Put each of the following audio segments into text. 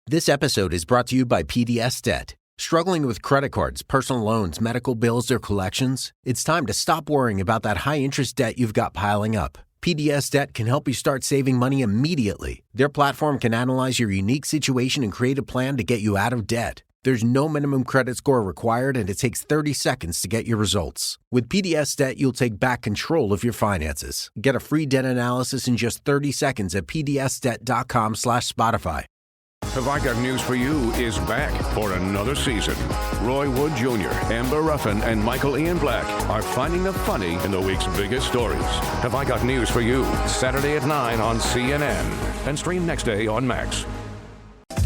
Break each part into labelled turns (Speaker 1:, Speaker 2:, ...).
Speaker 1: This episode is brought to you by PDS Debt. Struggling with credit cards, personal loans, medical bills, or collections? It's time to stop worrying about that high-interest debt you've got piling up. PDS Debt can help you start saving money immediately. Their platform can analyze your unique situation and create a plan to get you out of debt. There's no minimum credit score required, and it takes 30 seconds to get your results. With PDS Debt, you'll take back control of your finances. Get a free debt analysis in just 30 seconds at pdsdebt.com/Spotify.
Speaker 2: Have I Got News for You is back for another season. Roy Wood Jr., Amber Ruffin, and Michael Ian Black are finding the funny in the week's biggest stories. Have I Got News for You, Saturday at 9 on CNN, and stream next day on Max.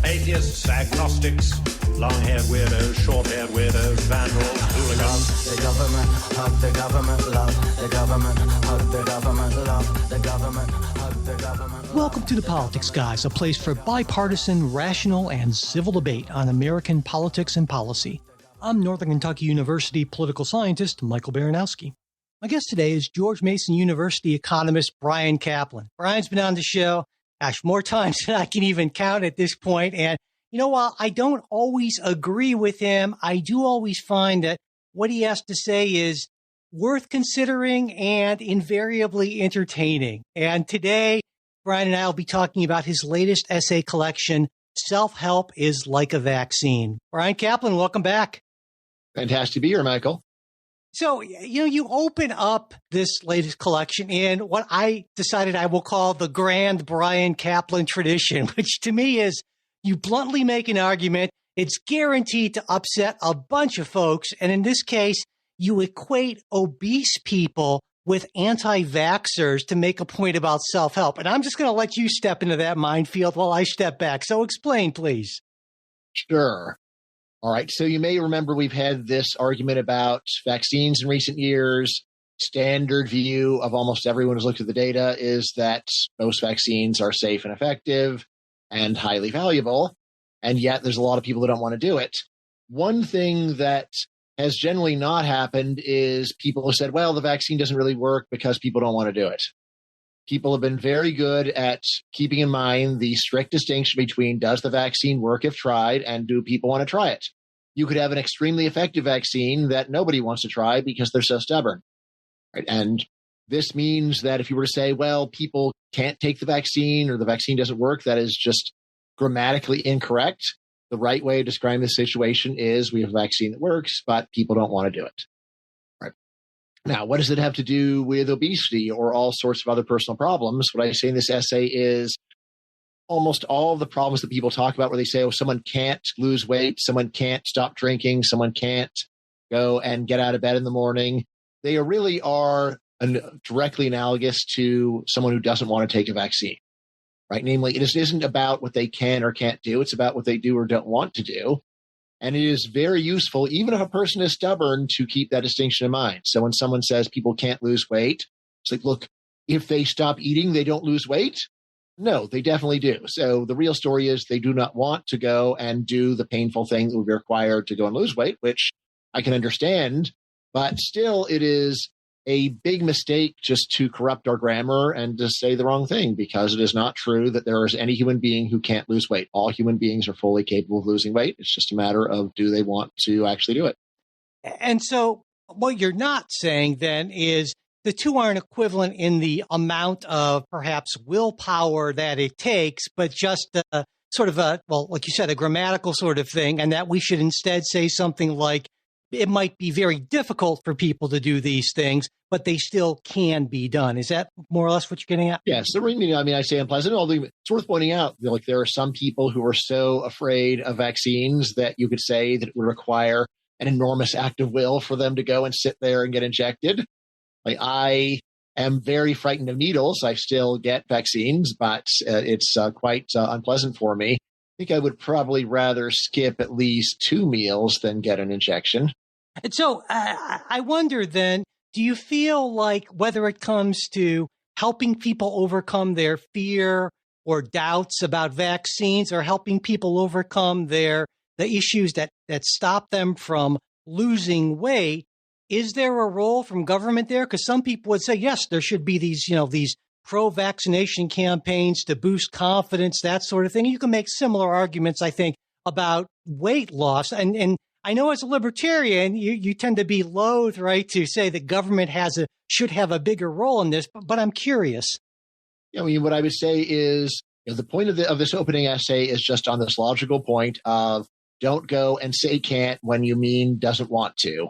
Speaker 3: Atheists, agnostics, long-haired weirdos, short-haired weirdos, vandals, hooligans.
Speaker 4: The government, hug the government, love the government, hug the government, love the government, hug the government.
Speaker 5: Welcome to The Politics Guys, a place for bipartisan, rational, and civil debate on American politics and policy. I'm Northern Kentucky University political scientist Michael Baranowski. My guest today is George Mason University economist Bryan Caplan. Bryan's been on the show, more times than I can even count at this point. And, while I don't always agree with him, I do always find that what he has to say is worth considering and invariably entertaining. And today, Bryan and I will be talking about his latest essay collection, Self-Help is Like a Vaccine. Bryan Caplan, welcome back.
Speaker 6: Fantastic to be here, Michael.
Speaker 5: So, you open up this latest collection in what I decided I will call the grand Bryan Caplan tradition, which to me is you bluntly make an argument. It's guaranteed to upset a bunch of folks. And in this case, you equate obese people with anti-vaxxers to make a point about self-help. And I'm just going to let you step into that minefield while I step back. So explain, please.
Speaker 6: Sure. All right. So you may remember we've had this argument about vaccines in recent years. Standard view of almost everyone who's looked at the data is that most vaccines are safe and effective and highly valuable. And yet there's a lot of people who don't want to do it. One thing that has generally not happened is people have said, well, the vaccine doesn't really work because people don't want to do it. People have been very good at keeping in mind the strict distinction between does the vaccine work if tried and do people want to try it? You could have an extremely effective vaccine that nobody wants to try because they're so stubborn. Right? And this means that if you were to say, well, people can't take the vaccine or the vaccine doesn't work, that is just grammatically incorrect. The right way of describing this situation is we have a vaccine that works, but people don't want to do it. Right. Now, what does it have to do with obesity or all sorts of other personal problems? What I say in this essay is almost all of the problems that people talk about where they say, oh, someone can't lose weight, someone can't stop drinking, someone can't go and get out of bed in the morning. They really are directly analogous to someone who doesn't want to take a vaccine. Right? Namely, it isn't about what they can or can't do. It's about what they do or don't want to do. And it is very useful, even if a person is stubborn, to keep that distinction in mind. So when someone says people can't lose weight, it's like, look, if they stop eating, they don't lose weight? No, they definitely do. So the real story is they do not want to go and do the painful thing that would be required to go and lose weight, which I can understand. But still, it is a big mistake just to corrupt our grammar and to say the wrong thing, because it is not true that there is any human being who can't lose weight. All human beings are fully capable of losing weight. It's just a matter of do they want to actually do it.
Speaker 5: And so what you're not saying then is the two aren't equivalent in the amount of perhaps willpower that it takes, but just sort of like you said, a grammatical sort of thing, and that we should instead say something like, it might be very difficult for people to do these things, but they still can be done. Is that more or less what you're getting at?
Speaker 6: Yes. I say unpleasant, although it's worth pointing out, like there are some people who are so afraid of vaccines that you could say that it would require an enormous act of will for them to go and sit there and get injected. Like I am very frightened of needles. I still get vaccines, but it's quite unpleasant for me. I think I would probably rather skip at least 2 meals than get an injection.
Speaker 5: And so I wonder then, do you feel like whether it comes to helping people overcome their fear or doubts about vaccines or helping people overcome the issues that stop them from losing weight, is there a role from government there? Because some people would say, yes, there should be these pro-vaccination campaigns to boost confidence, that sort of thing. You can make similar arguments, I think, about weight loss. And I know as a libertarian, you tend to be loath, right, to say the government should have a bigger role in this, but I'm curious.
Speaker 6: I mean, what I would say is, the point of this opening essay is just on this logical point of don't go and say can't when you mean doesn't want to.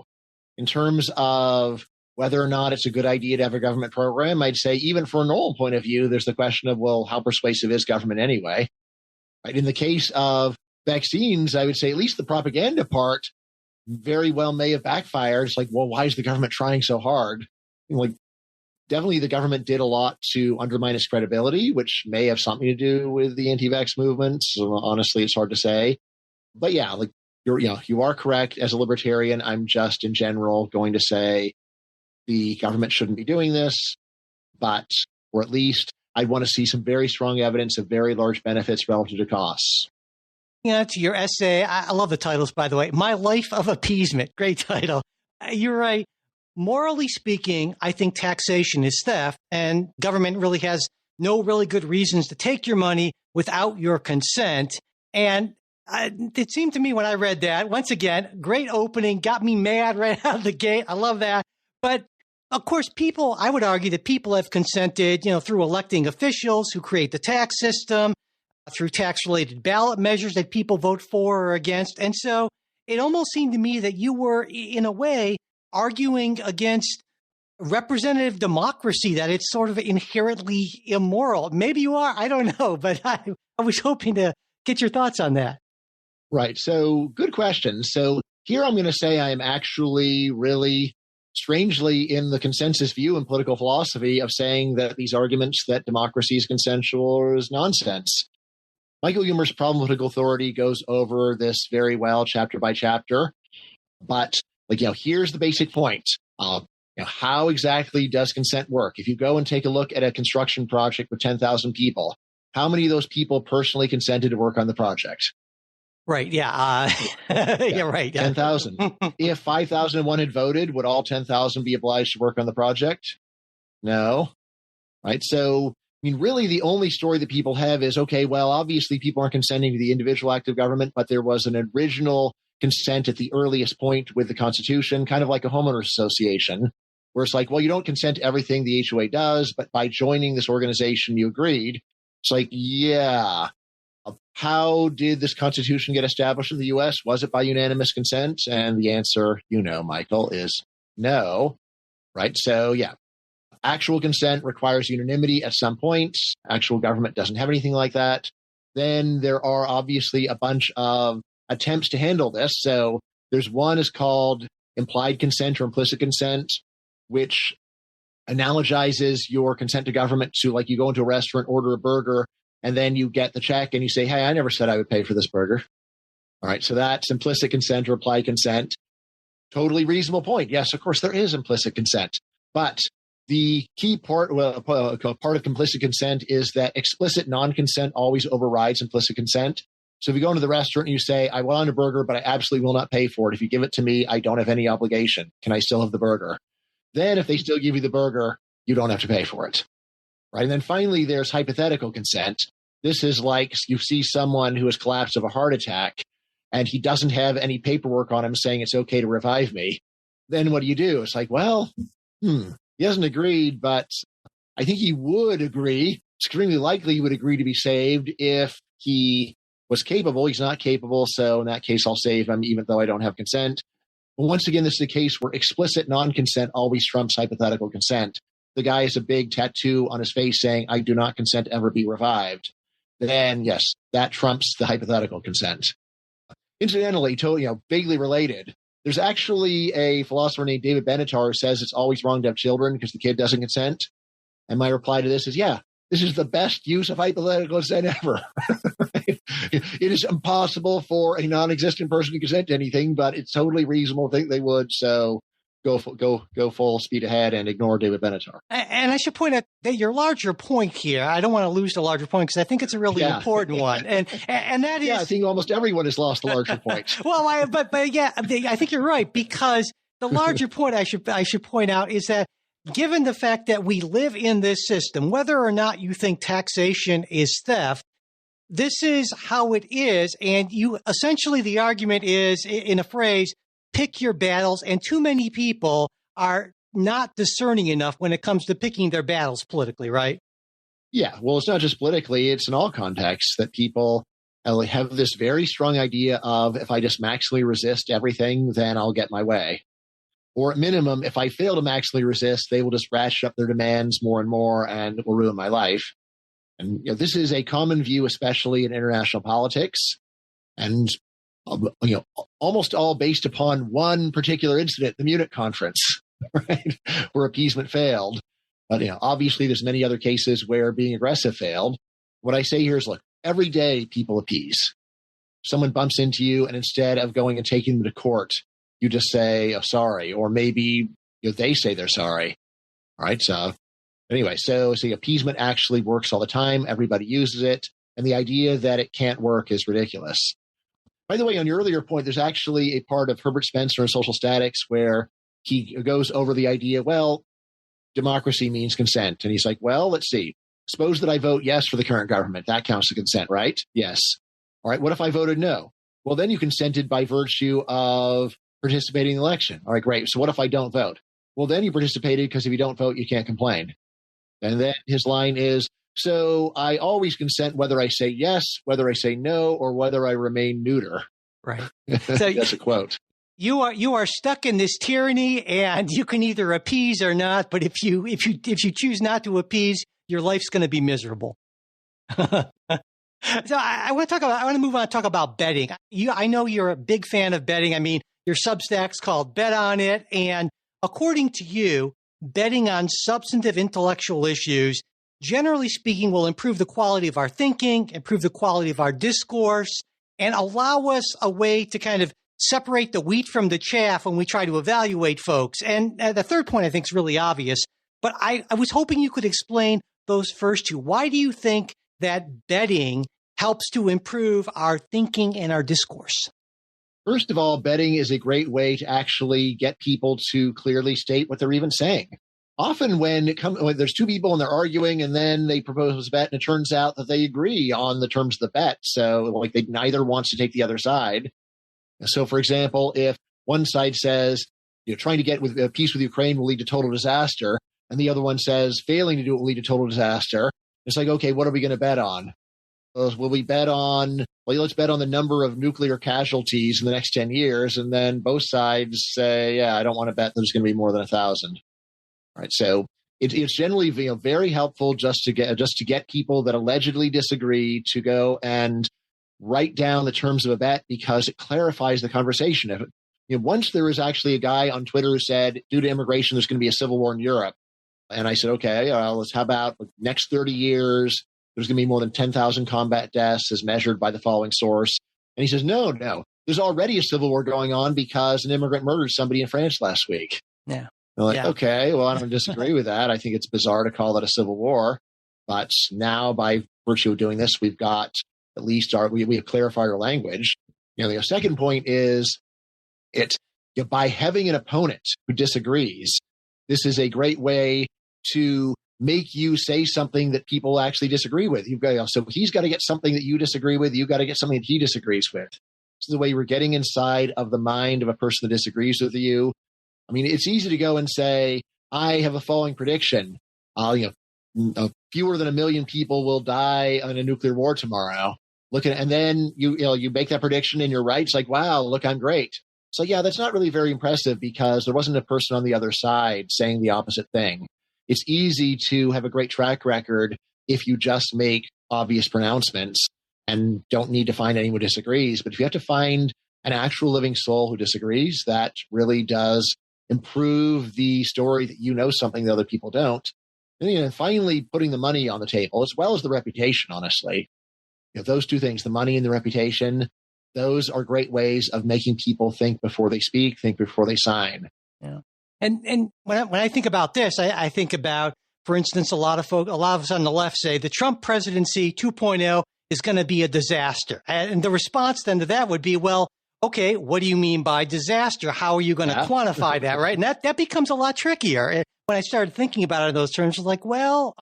Speaker 6: In terms of whether or not it's a good idea to have a government program, I'd say even from a normal point of view, there's the question of, well, how persuasive is government anyway? Right? In the case of vaccines, I would say at least the propaganda part very well may have backfired. It's like, well, why is the government trying so hard? Like, definitely the government did a lot to undermine its credibility, which may have something to do with the anti-vax movement. So honestly, it's hard to say. But yeah, like you are correct. As a libertarian, I'm just in general going to say the government shouldn't be doing this, or at least I'd want to see some very strong evidence of very large benefits relative to costs.
Speaker 5: Yeah, to your essay, I love the titles, by the way. My Life of Appeasement. Great title. You're right. Morally speaking, I think taxation is theft, and government really has no really good reasons to take your money without your consent. And it seemed to me when I read that, once again, great opening, got me mad right out of the gate. I love that. But of course, I would argue that people have consented, through electing officials who create the tax system, through tax-related ballot measures that people vote for or against. And so it almost seemed to me that you were, in a way, arguing against representative democracy, that it's sort of inherently immoral. Maybe you are, I don't know, but I was hoping to get your thoughts on that.
Speaker 6: Right. So good question. So here I'm going to say I am actually really strangely in the consensus view in political philosophy of saying that these arguments that democracy is consensual is nonsense. Michael Umer's Problem of Political Authority goes over this very well, chapter by chapter. But here's the basic point. How exactly does consent work? If you go and take a look at a construction project with 10,000 people, how many of those people personally consented to work on the project?
Speaker 5: Right. Yeah. Yeah. Right.
Speaker 6: 10,000. If 5,001 had voted, would all 10,000 be obliged to work on the project? No. Right. So, really the only story that people have is, okay, well, obviously people aren't consenting to the individual act of government, but there was an original consent at the earliest point with the Constitution, kind of like a homeowners association, where it's like, well, you don't consent to everything the HOA does, but by joining this organization, you agreed. It's like, yeah. How did this Constitution get established in the U.S.? Was it by unanimous consent? And the answer, Michael, is no. Right? So, yeah. Actual consent requires unanimity at some point. Actual government doesn't have anything like that. Then there are obviously a bunch of attempts to handle this. So there's one is called implied consent or implicit consent, which analogizes your consent to government to, like, you go into a restaurant, order a burger, and then you get the check and you say, hey, I never said I would pay for this burger. All right. So that's implicit consent or implied consent. Totally reasonable point. Yes, of course, there is implicit consent. But the key part of implicit consent is that explicit non-consent always overrides implicit consent. So if you go into the restaurant and you say, I want a burger, but I absolutely will not pay for it. If you give it to me, I don't have any obligation. Can I still have the burger? Then if they still give you the burger, you don't have to pay for it. Right. And then finally, there's hypothetical consent. This is like you see someone who has collapsed of a heart attack and he doesn't have any paperwork on him saying it's okay to revive me. Then what do you do? It's like, well, he hasn't agreed, but I think he would agree. Extremely likely he would agree to be saved if he was capable. He's not capable. So in that case, I'll save him, even though I don't have consent. But once again, this is a case where explicit non-consent always trumps hypothetical consent. The guy has a big tattoo on his face saying, I do not consent to ever be revived. Then, yes, that trumps the hypothetical consent. Incidentally, vaguely related, there's actually a philosopher named David Benatar who says it's always wrong to have children because the kid doesn't consent. And my reply to this is, yeah, this is the best use of hypothetical consent ever. It is impossible for a non-existent person to consent to anything, but it's totally reasonable to think they would. So go full speed ahead and ignore David Benatar.
Speaker 5: And I should point out that your larger point here, I don't want to lose the larger point because I think it's a really important one. And that is...
Speaker 6: Yeah, I think almost everyone has lost the larger point.
Speaker 5: Well, but yeah, I think you're right, because the larger point I should point out is that given the fact that we live in this system, whether or not you think taxation is theft, this is how it is. And you essentially, the argument is, in a phrase, pick your battles. And too many people are not discerning enough when it comes to picking their battles politically, right?
Speaker 6: Yeah, well, it's not just politically, it's in all contexts that people have this very strong idea of, if I just maximally resist everything, then I'll get my way. Or at minimum, if I fail to maximally resist, they will just ratchet up their demands more and more and it will ruin my life. And this is a common view, especially in international politics, and almost all based upon one particular incident, the Munich conference, right, where appeasement failed. But obviously, there's many other cases where being aggressive failed. What I say here is, look, every day people appease. Someone bumps into you, and instead of going and taking them to court, you just say, "Oh, sorry," or maybe they say they're sorry. All right, so. Anyway, so appeasement actually works all the time. Everybody uses it. And the idea that it can't work is ridiculous. By the way, on your earlier point, there's actually a part of Herbert Spencer in Social Statics where he goes over the idea, well, democracy means consent. And he's like, well, let's see. Suppose that I vote yes for the current government. That counts as consent, right? Yes. All right, what if I voted no? Well, then you consented by virtue of participating in the election. All right, great. So what if I don't vote? Well, then you participated because if you don't vote, you can't complain. And then his line is, so I always consent whether I say yes, whether I say no, or whether I remain neuter.
Speaker 5: Right. So
Speaker 6: that's a quote.
Speaker 5: You are stuck in this tyranny, and you can either appease or not. But if you choose not to appease, your life's going to be miserable. So I want to move on and talk about betting. I know you're a big fan of betting. I mean, your Substack's called Bet On It, and according to you, betting on substantive intellectual issues, generally speaking, will improve the quality of our thinking, improve the quality of our discourse, and allow us a way to kind of separate the wheat from the chaff when we try to evaluate folks. And the third point, I think, is really obvious, but I was hoping you could explain those first two. Why do you think that betting helps to improve our thinking and our discourse?
Speaker 6: First of all, betting is a great way to actually get people to clearly state what they're even saying. Often when there's two people and they're arguing and then they propose a bet and it turns out that they agree on the terms of the bet. So they neither wants to take the other side. So for example, if one side says, trying to get peace with Ukraine will lead to total disaster, and the other one says failing to do it will lead to total disaster, it's like, okay, what are we going to bet on? Will we bet on, let's bet on the number of nuclear casualties in the next 10 years. And then both sides say, yeah, I don't want to bet there's going to be more than 1,000. All right. So it's generally very helpful just to get people that allegedly disagree to go and write down the terms of a bet, because it clarifies the conversation. Once there was actually a guy on Twitter who said, due to immigration, there's going to be a civil war in Europe. And I said, okay, how about next 30 years? There's going to be more than 10,000 combat deaths as measured by the following source. And he says, no, there's already a civil war going on because an immigrant murdered somebody in France last week.
Speaker 5: Yeah.
Speaker 6: Okay, well, I don't disagree with that. I think it's bizarre to call that a civil war. But now, by virtue of doing this, we've got at least we have clarified our language. The second point is by having an opponent who disagrees, this is a great way to make you say something that people actually disagree with. So he's got to get something that you disagree with. You've got to get something that he disagrees with. This is the way we're getting inside of the mind of a person that disagrees with you. I mean, it's easy to go and say, I have a following prediction. Fewer than 1 million people will die in a nuclear war tomorrow. And then you make that prediction and you're right. It's like, wow, look, I'm great. So yeah, that's not really very impressive because there wasn't a person on the other side saying the opposite thing. It's easy to have a great track record if you just make obvious pronouncements and don't need to find anyone who disagrees. But if you have to find an actual living soul who disagrees, that really does improve the story that something that other people don't. And finally, putting the money on the table, as well as the reputation, honestly. Those two things, the money and the reputation, those are great ways of making people think before they speak, think before they sign.
Speaker 5: Yeah. And when I think about this, I think about, for instance, a lot of us on the left say the Trump presidency 2.0 is going to be a disaster. And the response then to that would be, well, okay, what do you mean by disaster? How are you going to quantify that, right? And that becomes a lot trickier. When I started thinking about it in those terms, I was like, well,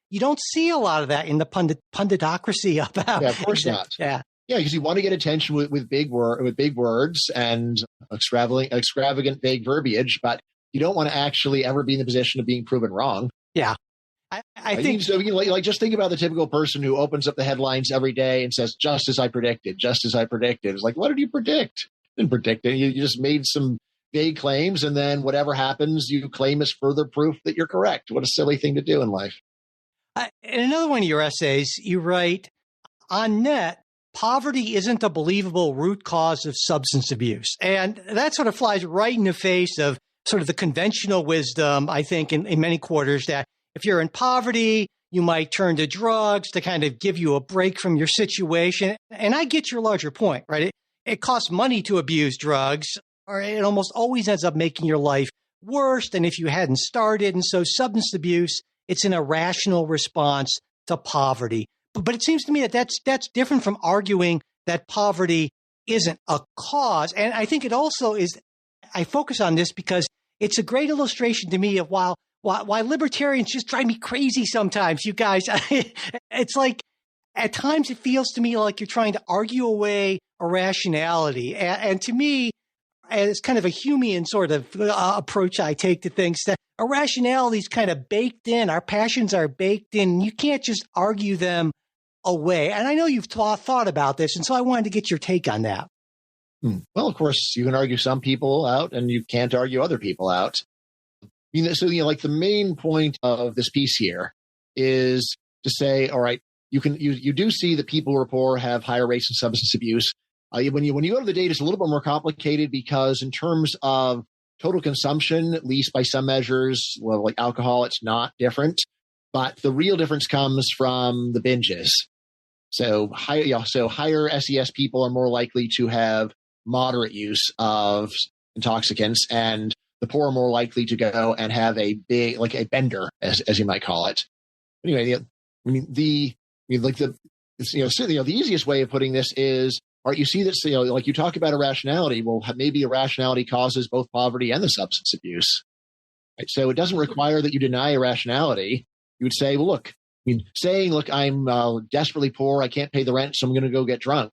Speaker 5: you don't see a lot of that in the punditocracy about.
Speaker 6: Yeah, of course not.
Speaker 5: Yeah.
Speaker 6: Yeah, because you want to get attention with big words and extravagant vague verbiage, but you don't want to actually ever be in the position of being proven wrong.
Speaker 5: Yeah. I think
Speaker 6: so. Just think about the typical person who opens up the headlines every day and says, "Just as I predicted, just as I predicted." It's like, what did you predict? Didn't predict it. You just made some vague claims, and then whatever happens, you claim as further proof that you're correct. What a silly thing to do in life.
Speaker 5: In another one of your essays, you write, on net, poverty isn't a believable root cause of substance abuse. And that sort of flies right in the face of sort of the conventional wisdom, I think, in many quarters, that if you're in poverty, you might turn to drugs to kind of give you a break from your situation. And I get your larger point, right? It costs money to abuse drugs, or it almost always ends up making your life worse than if you hadn't started. And so substance abuse, it's an irrational response to poverty. But it seems to me that that's different from arguing that poverty isn't a cause. And I think it also is, I focus on this because it's a great illustration to me of why libertarians just drive me crazy sometimes, you guys. It's like, at times it feels to me like you're trying to argue away irrationality. And to me, as kind of a Humean sort of approach I take to things, that irrationality is kind of baked in. Our passions are baked in. You can't just argue them away. And I know you've thought about this, and so I wanted to get your take on that.
Speaker 6: Well, of course, you can argue some people out, and you can't argue other people out. Like the main point of this piece here is to say, all right, you do see that people who are poor have higher rates of substance abuse. When you go to the data, it's a little bit more complicated because in terms of total consumption, at least by some measures, well, like alcohol, it's not different. But the real difference comes from the binges. So higher SES people are more likely to have moderate use of intoxicants, and the poor are more likely to go and have a big, like a bender, as you might call it. Anyway, the easiest way of putting this is, all right, you see this, like you talk about irrationality. Well, maybe irrationality causes both poverty and the substance abuse. Right? So it doesn't require that you deny irrationality. You would say, well, look, I'm desperately poor, I can't pay the rent, so I'm going to go get drunk.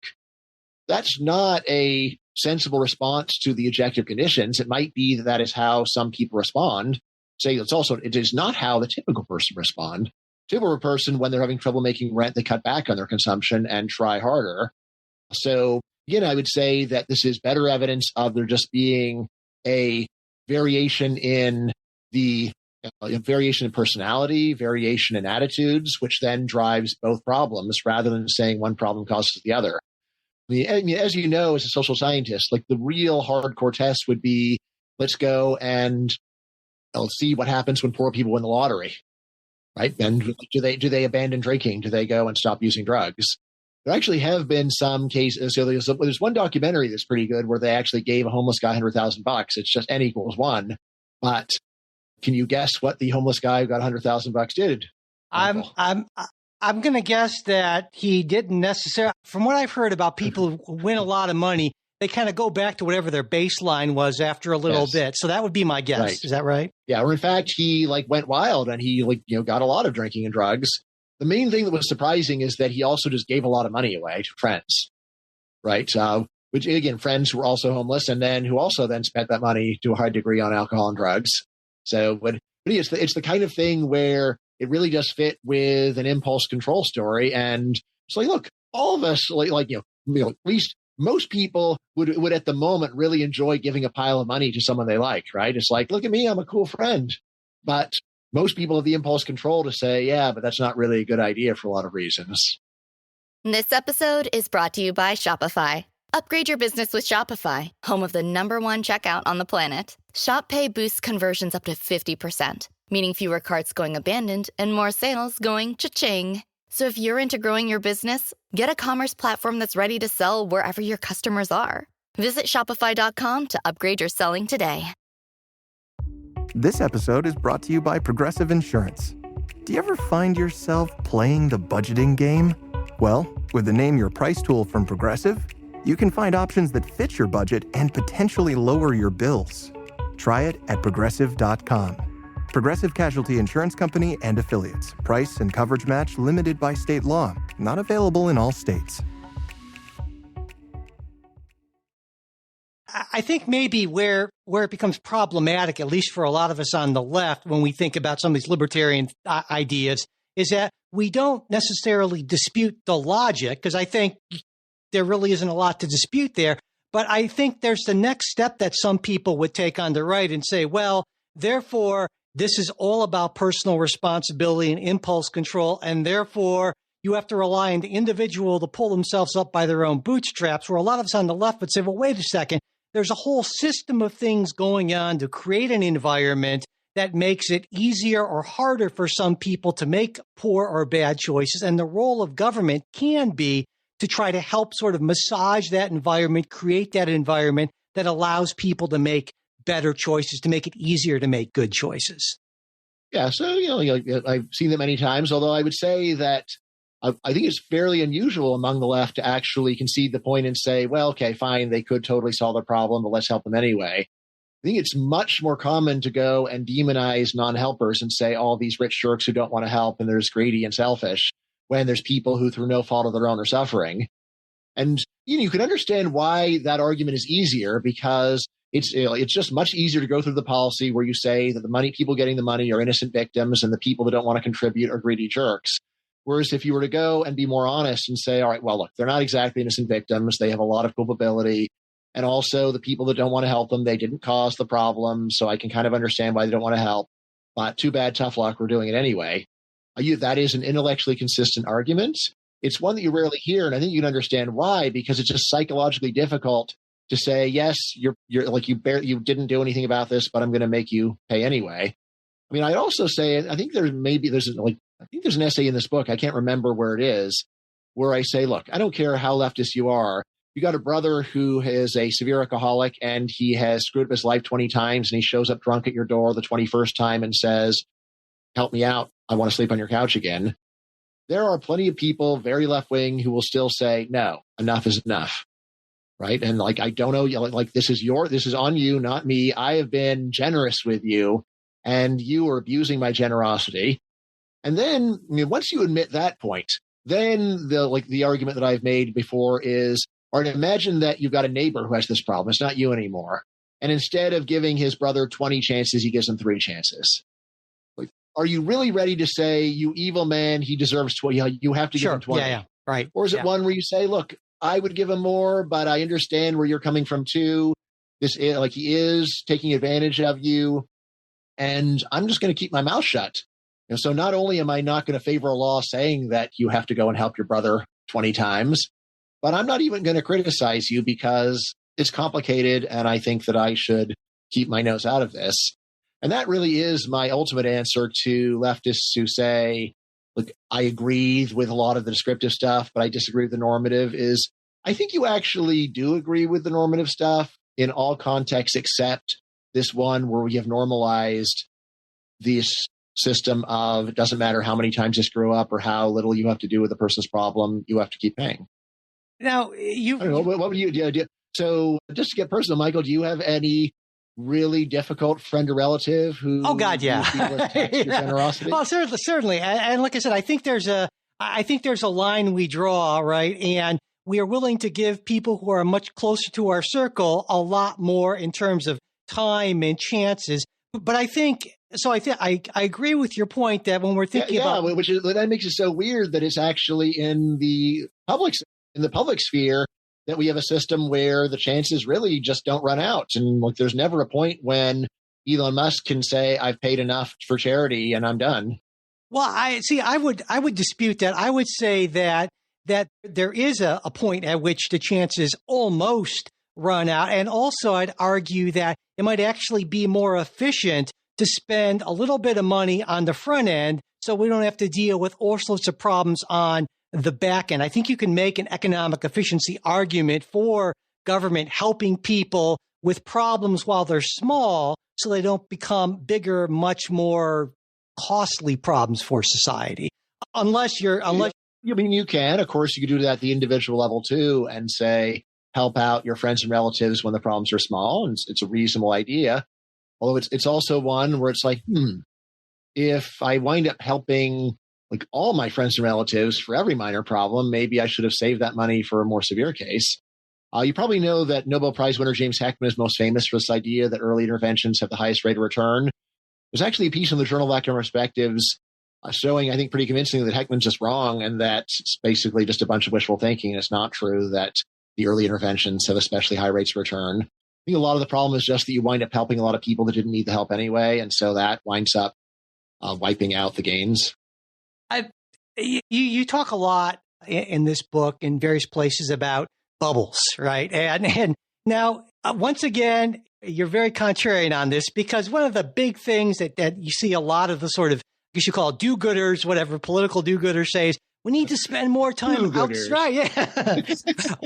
Speaker 6: That's not a sensible response to the objective conditions. It might be that is how some people respond. It is not how the typical person respond. Typical person, when they're having trouble making rent, they cut back on their consumption and try harder. So again, I would say that this is better evidence of there just being a variation in personality, variation in attitudes, which then drives both problems rather than saying one problem causes the other. As you know, as a social scientist, like the real hardcore test would be, let's go and let's see what happens when poor people win the lottery, right? And do they abandon drinking? Do they go and stop using drugs? There actually have been some cases. So there's one documentary that's pretty good where they actually gave a homeless guy $100,000. It's just N equals 1. But can you guess what the homeless guy who got $100,000 did?
Speaker 5: I'm going to guess that he didn't necessarily. From what I've heard about people who win a lot of money, they kind of go back to whatever their baseline was after a little bit. So that would be my guess. Right. Is that right? Yeah.
Speaker 6: Or in fact, he went wild and he got a lot of drinking and drugs. The main thing that was surprising is that he also just gave a lot of money away to friends, right? Which again, friends who were also homeless and then who also then spent that money to a high degree on alcohol and drugs. So, but it's the kind of thing where it really does fit with an impulse control story. And it's like, look, all of us, at least most people would at the moment really enjoy giving a pile of money to someone they like, right? It's like, look at me, I'm a cool friend. But most people have the impulse control to say, yeah, but that's not really a good idea for a lot of reasons.
Speaker 7: This episode is brought to you by Shopify. Upgrade your business with Shopify, home of the #1 checkout on the planet. Shop Pay boosts conversions up to 50%, meaning fewer carts going abandoned and more sales going cha-ching. So if you're into growing your business, get a commerce platform that's ready to sell wherever your customers are. Visit Shopify.com to upgrade your selling today.
Speaker 8: This episode is brought to you by Progressive Insurance. Do you ever find yourself playing the budgeting game? Well, with the Name Your Price tool from Progressive, You can find options that fit your budget and potentially lower your bills. Try it at Progressive.com. Progressive Casualty Insurance Company and Affiliates. Price and coverage match limited by state law. Not available in all states.
Speaker 5: I think maybe where it becomes problematic, at least for a lot of us on the left, when we think about some of these libertarian ideas, is that we don't necessarily dispute the logic, because I think there really isn't a lot to dispute there. But I think there's the next step that some people would take on the right and say, well, therefore, this is all about personal responsibility and impulse control, and therefore you have to rely on the individual to pull themselves up by their own bootstraps, where a lot of us on the left would say, well, wait a second, there's a whole system of things going on to create an environment that makes it easier or harder for some people to make poor or bad choices. And the role of government can be to try to help sort of massage that environment, create that environment that allows people to make better choices, to make it easier to make good choices.
Speaker 6: Yeah, so, I've seen them many times, although I would say that I think it's fairly unusual among the left to actually concede the point and say, well, okay, fine, they could totally solve the problem, but let's help them anyway. I think it's much more common to go and demonize non-helpers and say all these rich jerks who don't want to help and they're just greedy and selfish, when there's people who, through no fault of their own, are suffering. And you can understand why that argument is easier, because it's just much easier to go through the policy where you say that the people getting the money are innocent victims and the people that don't want to contribute are greedy jerks. Whereas if you were to go and be more honest and say, all right, well, look, they're not exactly innocent victims. They have a lot of culpability. And also the people that don't want to help them, they didn't cause the problem. So I can kind of understand why they don't want to help. But too bad, tough luck, we're doing it anyway. That is an intellectually consistent argument. It's one that you rarely hear. And I think you can understand why, because it's just psychologically difficult to say, yes, you're like, you didn't do anything about this, but I'm going to make you pay anyway. I mean, I'd also say, I think there's an essay in this book, I can't remember where it is, where I say, look, I don't care how leftist you are. You got a brother who is a severe alcoholic and he has screwed up his life 20 times and he shows up drunk at your door the 21st time and says, help me out. I want to sleep on your couch again. There are plenty of people, very left-wing, who will still say, no, enough is enough. Right. And like, I don't know, like, this is on you, not me. I have been generous with you and you are abusing my generosity. And then, once you admit that point, then the argument that I've made before is, or imagine that you've got a neighbor who has this problem. It's not you anymore. And instead of giving his brother 20 chances, he gives him 3 chances. Like, are you really ready to say, you evil man, he deserves 20? You have to give him 20.
Speaker 5: Yeah, right.
Speaker 6: Or is it one where you say, look, I would give him more, but I understand where you're coming from too. He is taking advantage of you, and I'm just going to keep my mouth shut. So not only am I not going to favor a law saying that you have to go and help your brother 20 times, but I'm not even going to criticize you because it's complicated and I think that I should keep my nose out of this. And that really is my ultimate answer to leftists who say, look, I agree with a lot of the descriptive stuff, but I disagree with the normative. Is I think you actually do agree with the normative stuff in all contexts except this one where we have normalized this system of it doesn't matter how many times you screw up or how little you have to do with the person's problem, you have to keep paying.
Speaker 5: Now,
Speaker 6: I don't know, what would you do? So just to get personal, Michael, do you have any really difficult friend or relative who?
Speaker 5: Oh God, yeah.
Speaker 6: Your generosity?
Speaker 5: Well, certainly. And like I said, I think there's a line we draw, right? And we are willing to give people who are much closer to our circle a lot more in terms of time and chances. But I think I agree with your point that when we're thinking about,
Speaker 6: that makes it so weird that it's actually in the public sphere that we have a system where the chances really just don't run out. And like, there's never a point when Elon Musk can say, I've paid enough for charity and I'm done.
Speaker 5: Well, I would dispute that. I would say that there is a point at which the chances almost run out. And also I'd argue that it might actually be more efficient to spend a little bit of money on the front end so we don't have to deal with all sorts of problems on the back end. I think you can make an economic efficiency argument for government helping people with problems while they're small so they don't become bigger, much more costly problems for society. I mean, you can. Of course, you could do that at the individual level too and say,
Speaker 6: help out your friends and relatives when the problems are small, and it's a reasonable idea. Although it's also one where it's like, if I wind up helping like all my friends and relatives for every minor problem, maybe I should have saved that money for a more severe case. You probably know that Nobel Prize winner James Heckman is most famous for this idea that early interventions have the highest rate of return. There's actually a piece in the Journal of Academic Perspectives showing, I think, pretty convincingly that Heckman's just wrong and that it's basically just a bunch of wishful thinking. It's not true that the early interventions have especially high rates of return. I think a lot of the problem is just that you wind up helping a lot of people that didn't need the help anyway, and so that winds up wiping out the gains.
Speaker 5: You talk a lot in this book in various places about bubbles, right? And now, once again, you're very contrarian on this because one of the big things that you see a lot of the sort of, you should call it do-gooders, whatever political do-gooders say is, we need to spend more time outside. Yeah.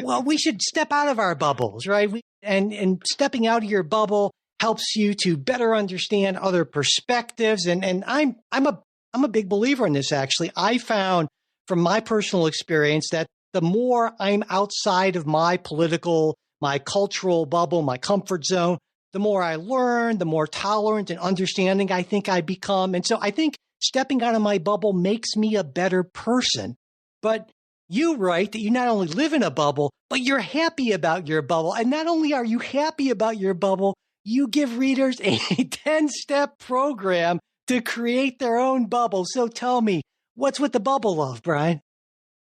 Speaker 5: Well, we should step out of our bubbles, right? And stepping out of your bubble helps you to better understand other perspectives. And I'm a big believer in this, actually. I found from my personal experience that the more I'm outside of my political, my cultural bubble, my comfort zone, the more I learn, the more tolerant and understanding I think I become. And so I think stepping out of my bubble makes me a better person. But you write that you not only live in a bubble, but you're happy about your bubble. And not only are you happy about your bubble, you give readers a 10-step program to create their own bubble. So tell me, what's with the bubble love, Brian?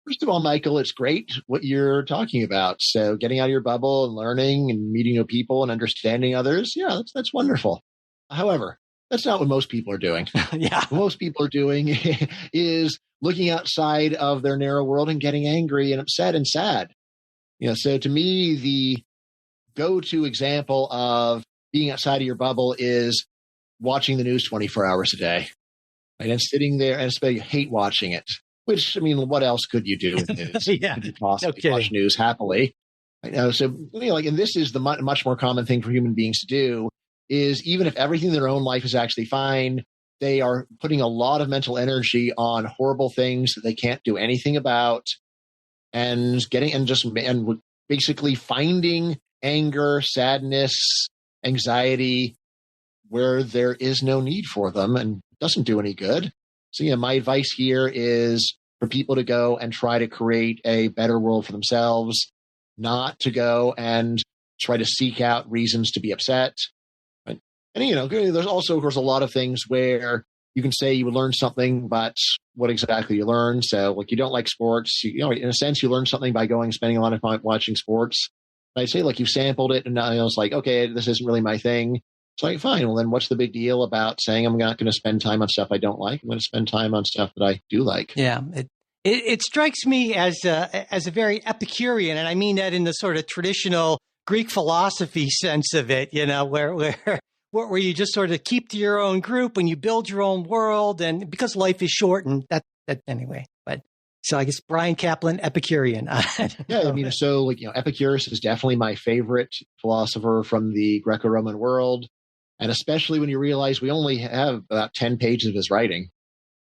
Speaker 6: First of all, Michael, it's great what you're talking about. So getting out of your bubble and learning and meeting new people and understanding others, yeah, that's wonderful. However, that's not what most people are doing.
Speaker 5: Yeah.
Speaker 6: What most people are doing is looking outside of their narrow world and getting angry and upset and sad. So to me, the go-to example of being outside of your bubble is watching the news 24 hours a day. Right? And sitting there, and especially hate watching it. Which, I mean, what else could you do with news?
Speaker 5: Yeah,
Speaker 6: could you possibly watch news happily? So, and this is the much more common thing for human beings to do, is even if everything in their own life is actually fine, they are putting a lot of mental energy on horrible things that they can't do anything about, and basically finding anger, sadness, anxiety where there is no need for them and doesn't do any good. So, my advice here is for people to go and try to create a better world for themselves, not to go and try to seek out reasons to be upset. Right? And, there's also, of course, a lot of things where you can say you would learn something, but what exactly you learn. So, like, you don't like sports. In a sense, you learn something by going and spending a lot of time watching sports. I'd say, like, you sampled it, and I was like, okay, this isn't really my thing. It's like, fine, well, then what's the big deal about saying I'm not going to spend time on stuff I don't like? I'm going to spend time on stuff that I do like.
Speaker 5: Yeah, it strikes me as a very Epicurean, and I mean that in the sort of traditional Greek philosophy sense of it, where you just sort of keep to your own group and you build your own world, and because life is short, and that anyway. But so I guess Bryan Caplan, Epicurean.
Speaker 6: Yeah, so Epicurus is definitely my favorite philosopher from the Greco-Roman world. And especially when you realize we only have about 10 pages of his writing.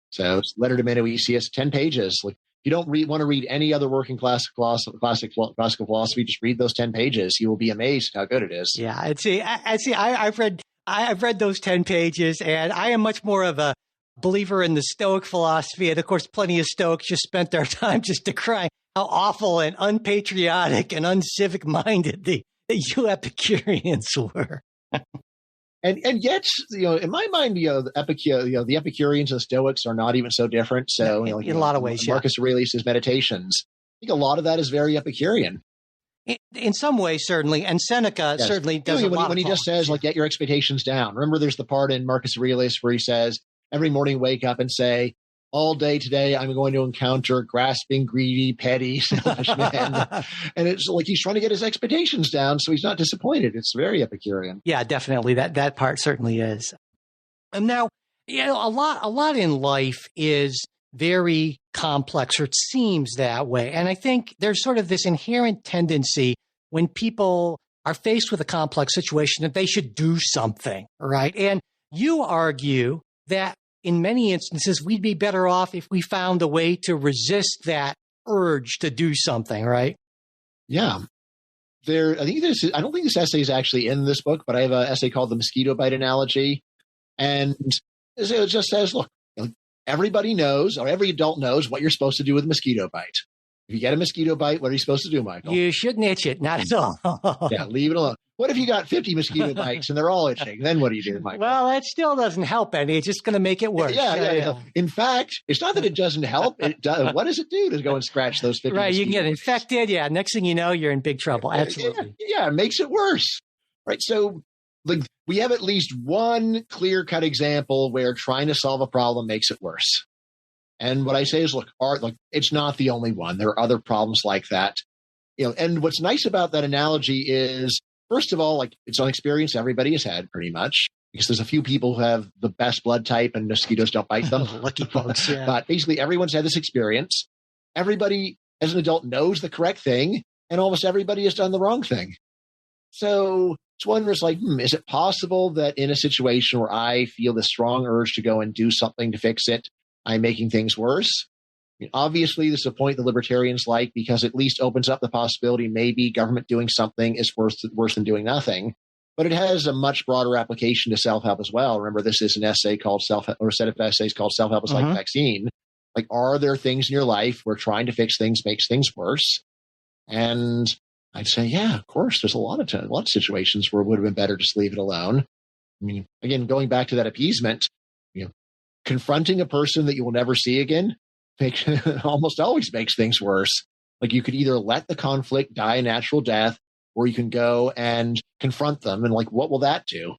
Speaker 6: So it's Letter to Menoetius, 10 pages. Like, you don't want to read any other work in classical philosophy, just read those 10 pages. You will be amazed how good it is.
Speaker 5: Yeah, I've read those 10 pages, and I am much more of a believer in the Stoic philosophy. And of course, plenty of Stoics just spent their time just decrying how awful and unpatriotic and uncivic minded the you Epicureans were.
Speaker 6: And yet, in my mind, the Epicureans and the Stoics are not even so different. So,
Speaker 5: in a lot of ways,
Speaker 6: Marcus Aurelius' Meditations, I think a lot of that is very Epicurean.
Speaker 5: In some ways, certainly, and Seneca certainly does a lot.
Speaker 6: When he just says, like, get your expectations down. Remember, there's the part in Marcus Aurelius where he says, every morning wake up and say, all day today, I'm going to encounter grasping, greedy, petty, selfish men. And it's like he's trying to get his expectations down, so he's not disappointed. It's very Epicurean.
Speaker 5: Yeah, definitely. That part certainly is. And now, a lot in life is very complex, or it seems that way. And I think there's sort of this inherent tendency when people are faced with a complex situation that they should do something, right? And you argue that in many instances, we'd be better off if we found a way to resist that urge to do something, right?
Speaker 6: Yeah. I don't think this essay is actually in this book, but I have an essay called The Mosquito Bite Analogy. And it just says, look, everybody knows, or every adult knows what you're supposed to do with a mosquito bite. If you get a mosquito bite, what are you supposed to do, Michael?
Speaker 5: You shouldn't itch it, not at all.
Speaker 6: Yeah, leave it alone. What if you got 50 mosquito bites and they're all itching? Then what do you do, Michael?
Speaker 5: Well, that still doesn't help any. It's just going to make it worse.
Speaker 6: Yeah. In fact, it's not that it doesn't help. It does. What does it do to go and scratch those 50
Speaker 5: Right, you can get
Speaker 6: bites?
Speaker 5: infected. Yeah, next thing you know, you're in big trouble. Absolutely.
Speaker 6: Yeah, it makes it worse. Right, so we have at least one clear-cut example where trying to solve a problem makes it worse. And what I say is, look, it's not the only one. There are other problems like that. And what's nice about that analogy is, first of all, it's an experience everybody has had pretty much, because there's a few people who have the best blood type and mosquitoes don't bite them.
Speaker 5: Lucky folks. Yeah.
Speaker 6: But basically, everyone's had this experience. Everybody, as an adult, knows the correct thing, and almost everybody has done the wrong thing. So it's one where it's like, is it possible that in a situation where I feel this strong urge to go and do something to fix it, I'm making things worse? I mean, obviously, this is a point the libertarians like, because it at least opens up the possibility maybe government doing something is worse than doing nothing. But it has a much broader application to self-help as well. Remember, this is an essay called Self-Help, or a set of essays called Self-Help is Like a Vaccine. Are there things in your life where trying to fix things makes things worse? And I'd say, yeah, of course. There's a lot of situations where it would have been better just leave it alone. I mean, again, going back to that appeasement, confronting a person that you will never see again almost always makes things worse. You could either let the conflict die a natural death, or you can go and confront them. And what will that do?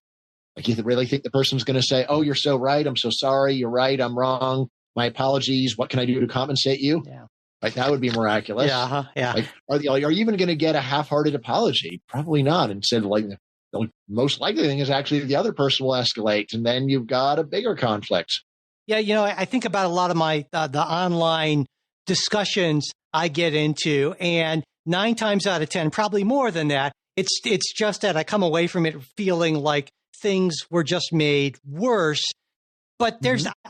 Speaker 6: You really think the person's going to say, oh, you're so right. I'm so sorry. You're right. I'm wrong. My apologies. What can I do to compensate you?
Speaker 5: Yeah.
Speaker 6: That would be miraculous.
Speaker 5: Yeah. Yeah.
Speaker 6: Are you even going to get a half-hearted apology? Probably not. Instead, the most likely thing is actually the other person will escalate, and then you've got a bigger conflict.
Speaker 5: Yeah, I think about a lot of my the online discussions I get into, and 9 times out of 10, probably more than that, it's just that I come away from it feeling like things were just made worse. But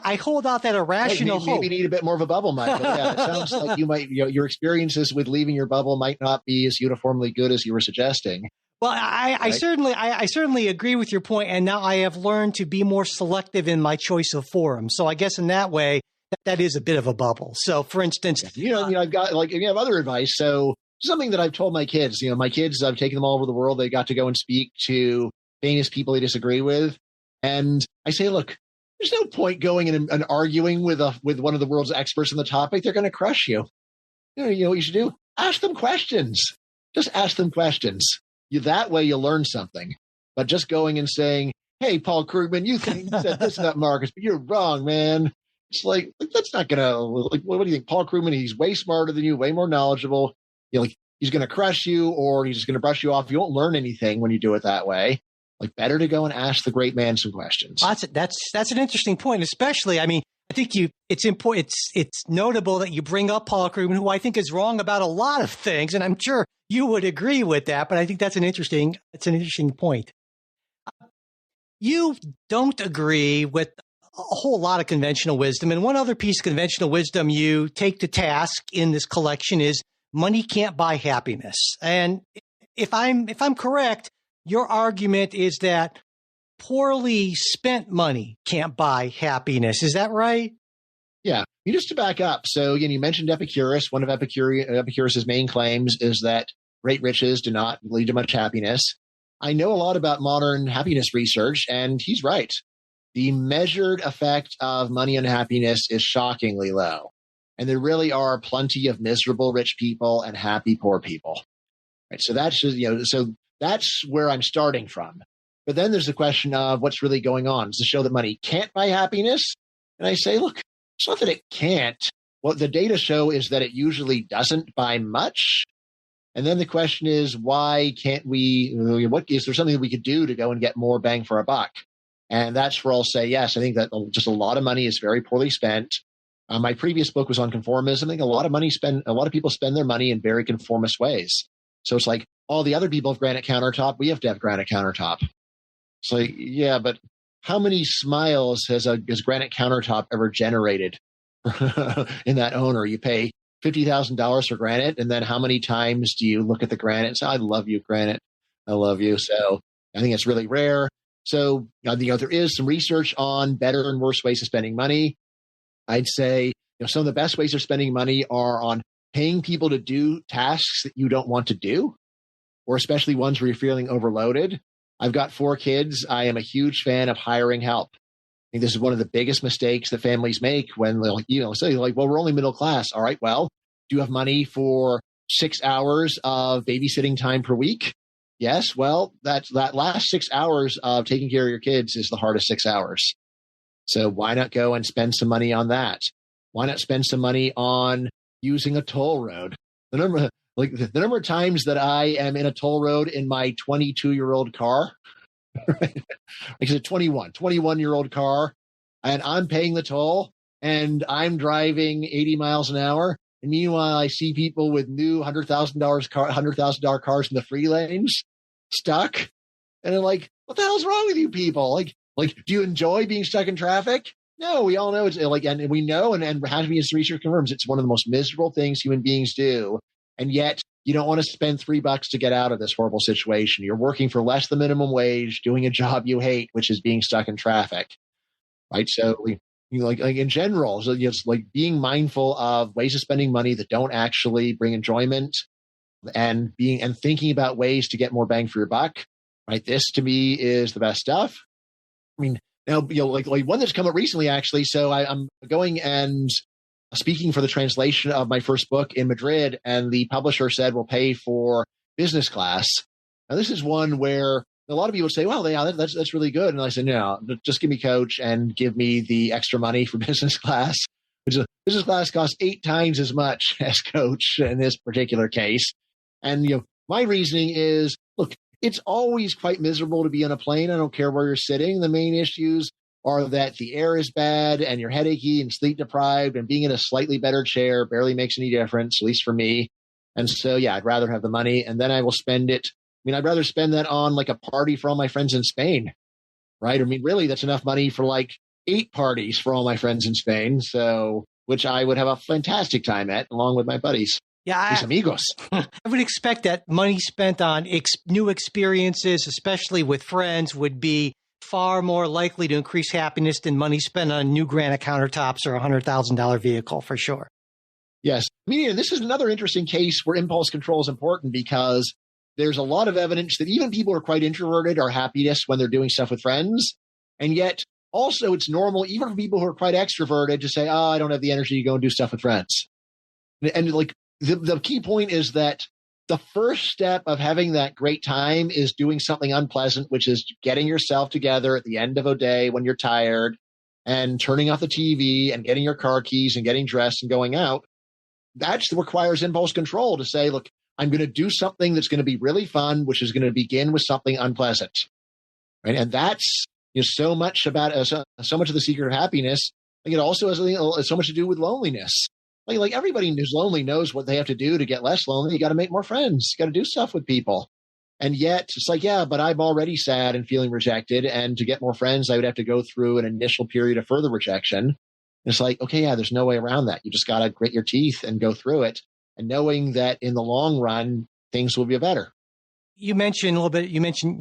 Speaker 5: I hold out that irrational hope.
Speaker 6: Maybe you need a bit more of a bubble, Michael. Yeah, it sounds like your experiences with leaving your bubble might not be as uniformly good as you were suggesting.
Speaker 5: Well, I certainly agree with your point, and now I have learned to be more selective in my choice of forums. So I guess in that way, that is a bit of a bubble. So, for instance,
Speaker 6: I've got you have other advice. So something that I've told my kids, my kids, I've taken them all over the world. They got to go and speak to famous people they disagree with, and I say, look, there's no point going and arguing with one of the world's experts on the topic. They're going to crush you. You know what you should do? Ask them questions. Just ask them questions. That way you'll learn something. But just going and saying, hey, Paul Krugman, you think you said this about Marcus, but you're wrong, man. It's that's not going to, what do you think? Paul Krugman, he's way smarter than you, way more knowledgeable. He's going to crush you, or he's just going to brush you off. You won't learn anything when you do it that way. Better to go and ask the great man some questions.
Speaker 5: That's an interesting point, especially, I mean, I think it's important. It's notable that you bring up Paul Krugman, who I think is wrong about a lot of things, and I'm sure you would agree with that. But I think that's an interesting point. You don't agree with a whole lot of conventional wisdom, and one other piece of conventional wisdom you take to task in this collection is money can't buy happiness. And if I'm correct, your argument is that poorly spent money can't buy happiness. Is that right?
Speaker 6: Yeah. Just to back up. So again, you mentioned Epicurus. One of Epicurus's main claims is that great riches do not lead to much happiness. I know a lot about modern happiness research, and he's right. The measured effect of money on happiness is shockingly low. And there really are plenty of miserable rich people and happy poor people. Right. So that's just, so that's where I'm starting from. But then there's the question of what's really going on. Does it show that money can't buy happiness? And I say, look, it's not that it can't. What the data show is that it usually doesn't buy much. And then the question is, why can't we, is there something that we could do to go and get more bang for our buck? And that's where I'll say, yes, I think that just a lot of money is very poorly spent. My previous book was on conformism. I think a lot of people spend their money in very conformist ways. So it's like, all the other people have granite countertop. We have to have granite countertop. It's like, yeah, but how many smiles has granite countertop ever generated in that owner? You pay $50,000 for granite. And then how many times do you look at the granite and say, I love you, granite. I love you. So I think it's really rare. So, there is some research on better and worse ways of spending money. I'd say, some of the best ways of spending money are on paying people to do tasks that you don't want to do, or especially ones where you're feeling overloaded. I've got 4 kids. I am a huge fan of hiring help. I think this is one of the biggest mistakes that families make when they'll say, well, we're only middle class. All right, well, do you have money for 6 hours of babysitting time per week? Yes. Well, that last 6 hours of taking care of your kids is the hardest 6 hours. So why not go and spend some money on that? Why not spend some money on using a toll road? The number of times that I am in a toll road in my 22-year-old car, right? Like I said, 21-year-old car, and I'm paying the toll and I'm driving 80 miles an hour. And meanwhile, I see people with new $100,000 cars in the free lanes stuck. And I'm like, what the hell's wrong with you people? Like, do you enjoy being stuck in traffic? No, we all know it's and we know, and Happiness Research confirms it's one of the most miserable things human beings do. And yet you don't want to spend $3 to get out of this horrible situation. You're working for less than minimum wage, doing a job you hate, which is being stuck in traffic. Right. So like in general, so just like being mindful of ways of spending money that don't actually bring enjoyment, and thinking about ways to get more bang for your buck. Right. This to me is the best stuff. I mean, now, like one that's come up recently, actually. So I'm going and speaking for the translation of my first book in Madrid, and the publisher said, we'll pay for business class. Now, this is one where a lot of people say, well, yeah, that's really good. And I said, no, just give me Coach and give me the extra money for business class, which is business class costs 8 times as much as Coach in this particular case. And, my reasoning is, look, it's always quite miserable to be on a plane. I don't care where you're sitting. The main issues are that the air is bad and you're headachy and sleep deprived, and being in a slightly better chair barely makes any difference, at least for me. And so, yeah, I'd rather have the money, and then I will spend it. I mean, I'd rather spend that on like a party for all my friends in Spain, right? I mean, really, that's enough money for like 8 parties for all my friends in Spain. So, which I would have a fantastic time at, along with my buddies.
Speaker 5: Yeah,
Speaker 6: Mis amigos.
Speaker 5: I would expect that money spent on new experiences, especially with friends, would be far more likely to increase happiness than money spent on new granite countertops or a $100,000 vehicle, for sure.
Speaker 6: Yes. I mean, this is another interesting case where impulse control is important, because there's a lot of evidence that even people who are quite introverted are happiest when they're doing stuff with friends. And yet also it's normal, even for people who are quite extroverted, to say, oh, I don't have the energy to go and do stuff with friends. And like the key point is that the first step of having that great time is doing something unpleasant, which is getting yourself together at the end of a day when you're tired and turning off the TV and getting your car keys and getting dressed and going out. That requires impulse control to say, look, I'm going to do something that's going to be really fun, which is going to begin with something unpleasant. Right. And that's so much about so much of the secret of happiness. Like it also has so much to do with loneliness. Like everybody who's lonely knows what they have to do to get less lonely. You got to make more friends. You got to do stuff with people. And yet it's like, yeah, but I'm already sad and feeling rejected. And to get more friends, I would have to go through an initial period of further rejection. And it's like, okay, yeah, there's no way around that. You just got to grit your teeth and go through it, and knowing that in the long run, things will be better.
Speaker 5: You mentioned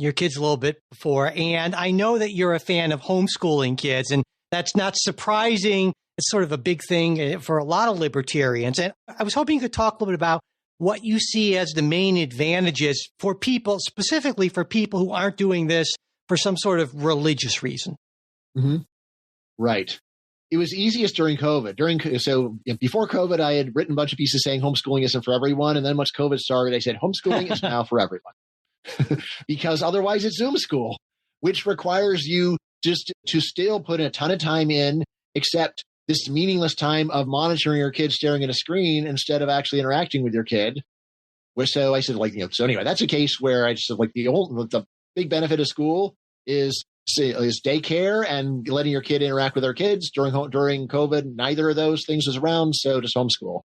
Speaker 5: your kids a little bit before, and I know that you're a fan of homeschooling kids, and that's not surprising. It's sort of a big thing for a lot of libertarians. And I was hoping you could talk a little bit about what you see as the main advantages for people, specifically for people who aren't doing this for some sort of religious reason.
Speaker 6: Mm-hmm. Right. It was easiest during COVID. So before COVID, I had written a bunch of pieces saying homeschooling isn't for everyone. And then once COVID started, I said homeschooling is now for everyone. Because otherwise it's Zoom school, which requires you just to still put a ton of time in, except this meaningless time of monitoring your kid staring at a screen instead of actually interacting with your kid. So I said, so anyway, that's a case where I just said, the big benefit of school is daycare and letting your kid interact with their kids during COVID. Neither of those things was around, so just homeschool.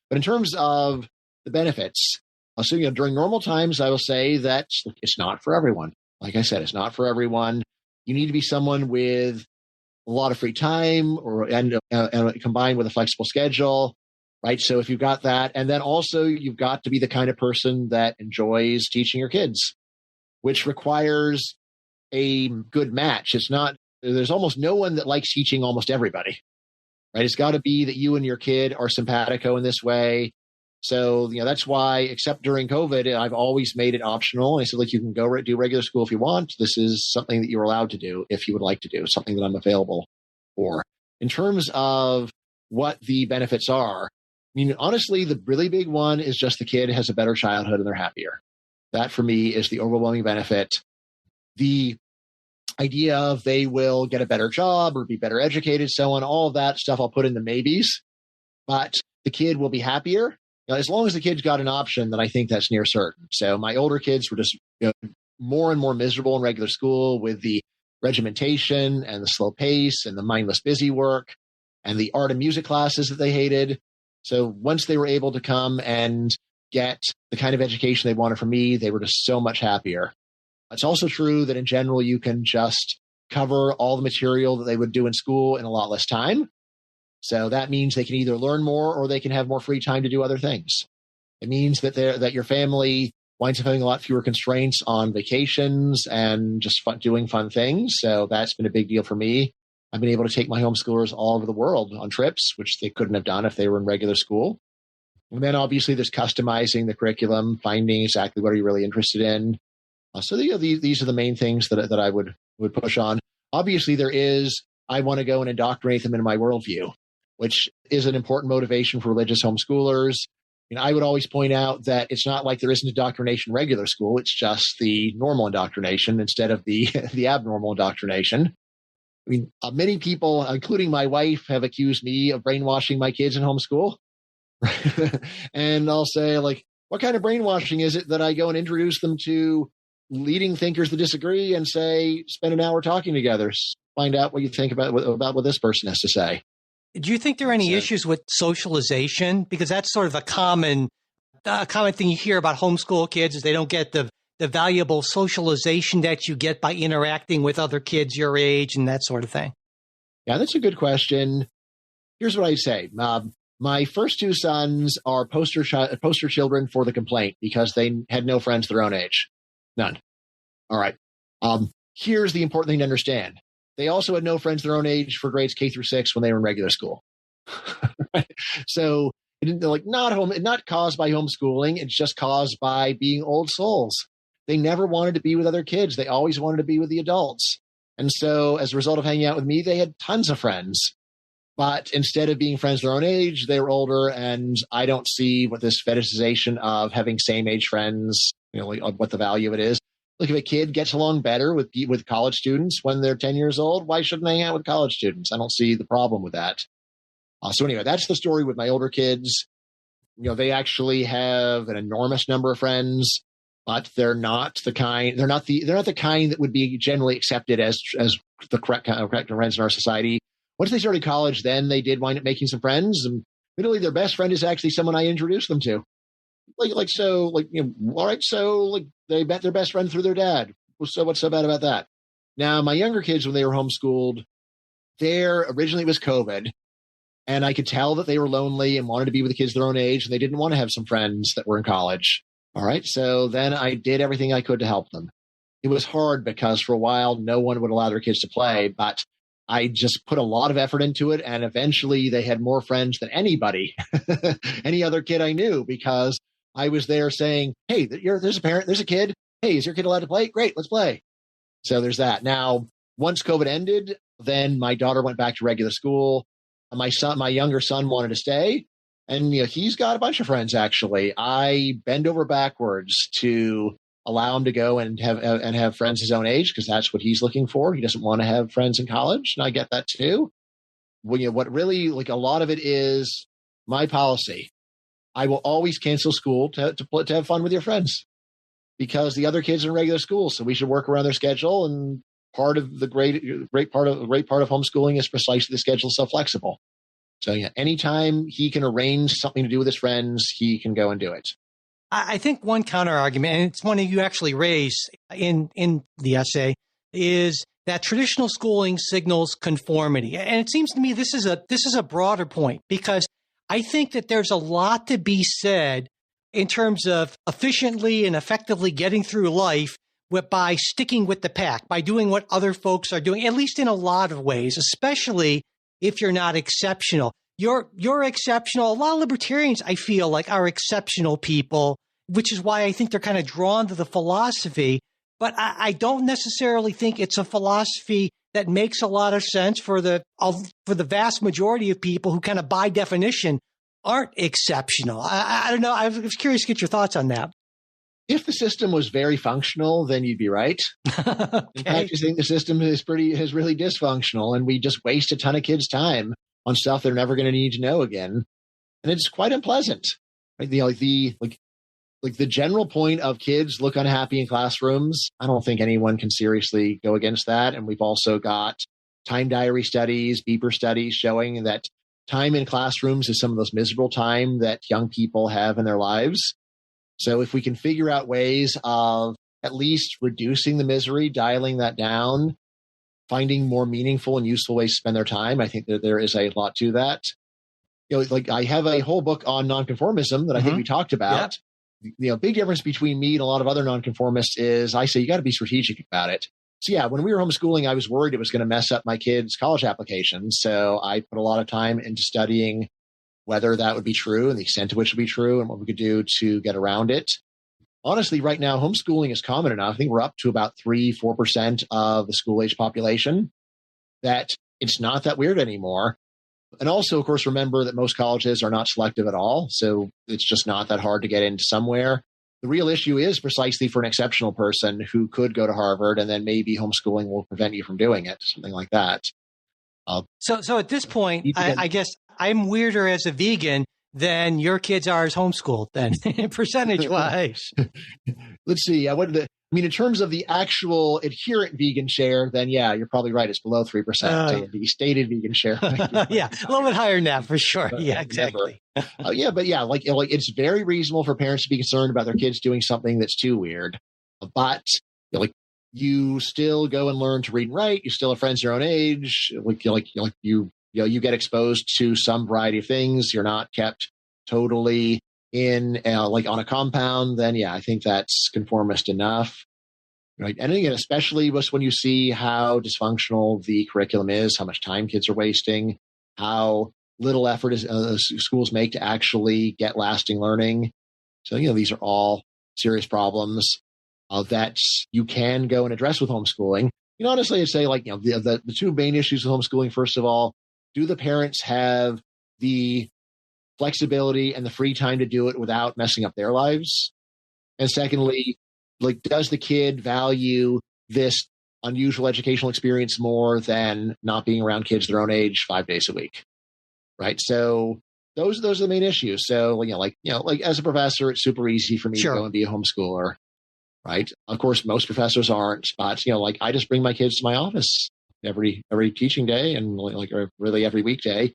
Speaker 6: But in terms of the benefits, during normal times, I will say that it's not for everyone. Like I said, it's not for everyone. You need to be someone with a lot of free time, and combined with a flexible schedule. right? So if you've got that, and then also you've got to be the kind of person that enjoys teaching your kids, which requires a good match. There's almost no one that likes teaching almost everybody, right? It's got to be that you and your kid are simpatico in this way. So, that's why, except during COVID, I've always made it optional. I said, you can go do regular school if you want. This is something that you're allowed to do if you would like to do, something that I'm available for. In terms of what the benefits are, honestly, the really big one is just the kid has a better childhood and they're happier. That, for me, is the overwhelming benefit. The idea of they will get a better job or be better educated, so on, all of that stuff I'll put in the maybes. But the kid will be happier. As long as the kid's got an option, then I think that's near certain. So my older kids were just more and more miserable in regular school with the regimentation and the slow pace and the mindless busy work and the art and music classes that they hated. So once they were able to come and get the kind of education they wanted from me, they were just so much happier. It's also true that in general, you can just cover all the material that they would do in school in a lot less time. So that means they can either learn more or they can have more free time to do other things. It means that your family winds up having a lot fewer constraints on vacations and just doing fun things. So that's been a big deal for me. I've been able to take my homeschoolers all over the world on trips, which they couldn't have done if they were in regular school. And then obviously there's customizing the curriculum, finding exactly what are you really interested in. So these are the main things that I would push on. Obviously I want to go and indoctrinate them into my worldview, which is an important motivation for religious homeschoolers. I would always point out that it's not like there isn't indoctrination in regular school. It's just the normal indoctrination instead of the abnormal indoctrination. Many people, including my wife, have accused me of brainwashing my kids in homeschool. And I'll say, what kind of brainwashing is it that I go and introduce them to leading thinkers that disagree and say, spend an hour talking together, find out what you think about what this person has to say.
Speaker 5: Do you think there are any issues with socialization? Because that's sort of a common thing you hear about homeschool kids is they don't get the valuable socialization that you get by interacting with other kids your age and that sort of thing.
Speaker 6: Yeah, that's a good question. Here's what I'd say. My first two sons are poster children for the complaint because they had no friends their own age. None. All right. Here's the important thing to understand. They also had no friends their own age for grades K through 6 when they were in regular school. Right? So not caused by homeschooling. It's just caused by being old souls. They never wanted to be with other kids. They always wanted to be with the adults. And so as a result of hanging out with me, they had tons of friends. But instead of being friends their own age, they were older. And I don't see what this fetishization of having same age friends, what the value of it is. Look, if a kid gets along better with college students when they're 10 years old, why shouldn't they hang out with college students? I don't see the problem with that. So anyway, that's the story with my older kids. They actually have an enormous number of friends, but they're not the kind that would be generally accepted as the correct friends in our society. Once they started college, then they did wind up making some friends, and literally their best friend is actually someone I introduced them to. All right, so they met their best friend through their dad. So what's so bad about that? Now, my younger kids, when they were homeschooled, originally it was COVID, and I could tell that they were lonely and wanted to be with the kids their own age, and they didn't want to have some friends that were in college. All right, so then I did everything I could to help them. It was hard because for a while, no one would allow their kids to play, but I just put a lot of effort into it, and eventually they had more friends than anybody, any other kid I knew, because I was there saying, hey, there's a parent, there's a kid. Hey, is your kid allowed to play? Great, let's play. So there's that. Now, once COVID ended, then my daughter went back to regular school. My younger son wanted to stay, and he's got a bunch of friends, actually. I bend over backwards to allow him to go and have friends his own age, because that's what he's looking for. He doesn't want to have friends in college, and I get that too. What really, a lot of it is my policy. I will always cancel school to have fun with your friends, because the other kids are in regular school. So we should work around their schedule. And part of the great part of homeschooling is precisely the schedule is so flexible. So anytime he can arrange something to do with his friends, he can go and do it.
Speaker 5: I think one counter argument, and it's one that you actually raise in the essay, is that traditional schooling signals conformity. And it seems to me this is a broader point, because I think that there's a lot to be said in terms of efficiently and effectively getting through life by sticking with the pack, by doing what other folks are doing, at least in a lot of ways, especially if you're not exceptional. You're exceptional. A lot of libertarians, I feel like, are exceptional people, which is why I think they're kind of drawn to the philosophy. But I don't necessarily think it's a philosophy that makes a lot of sense for the vast majority of people who kind of by definition aren't exceptional. I don't know. I was curious to get your thoughts on that.
Speaker 6: If the system was very functional, then you'd be right.
Speaker 5: Okay.
Speaker 6: In fact, I think the system is really dysfunctional, and we just waste a ton of kids' time on stuff they're never going to need to know again, and it's quite unpleasant. Right? The general point of kids look unhappy in classrooms. I don't think anyone can seriously go against that. And we've also got time diary studies, beeper studies showing that time in classrooms is some of the most miserable time that young people have in their lives. So if we can figure out ways of at least reducing the misery, dialing that down, finding more meaningful and useful ways to spend their time, I think that there is a lot to that. Like I have a whole book on nonconformism that I think we talked about. Yep. Big difference between me and a lot of other nonconformists is I say you got to be strategic about it. So yeah, when we were homeschooling, I was worried it was going to mess up my kids' college applications. So I put a lot of time into studying whether that would be true and the extent to which it would be true and what we could do to get around it. Honestly, right now, homeschooling is common enough. I think we're up to about 3-4% of the school-age population that it's not that weird anymore. And also, of course, remember that most colleges are not selective at all. So it's just not that hard to get into somewhere. The real issue is precisely for an exceptional person who could go to Harvard, and then maybe homeschooling will prevent you from doing it, something like that.
Speaker 5: So at this point, I guess I'm weirder as a vegan than your kids are as homeschooled then, percentage-wise.
Speaker 6: Let's see. In terms of the actual adherent vegan share, then yeah, you're probably right. It's below 3%. The stated vegan share.
Speaker 5: Yeah, a little bit higher than that for sure. Yeah, exactly.
Speaker 6: It's very reasonable for parents to be concerned about their kids doing something that's too weird. But you still go and learn to read and write. You still have friends your own age. You get exposed to some variety of things. You're not kept totally in on a compound. Then yeah, I think that's conformist enough. Right, and again, especially when you see how dysfunctional the curriculum is, how much time kids are wasting, how little effort schools make to actually get lasting learning. So these are all serious problems that you can go and address with homeschooling. Honestly, I'd say the two main issues with homeschooling. First of all, do the parents have the flexibility and the free time to do it without messing up their lives? And secondly, does the kid value this unusual educational experience more than not being around kids their own age 5 days a week? Right. So those are the main issues. So, as a professor, it's super easy for me to go and be a homeschooler. Right. Of course, most professors aren't, but I just bring my kids to my office every teaching day and really every weekday.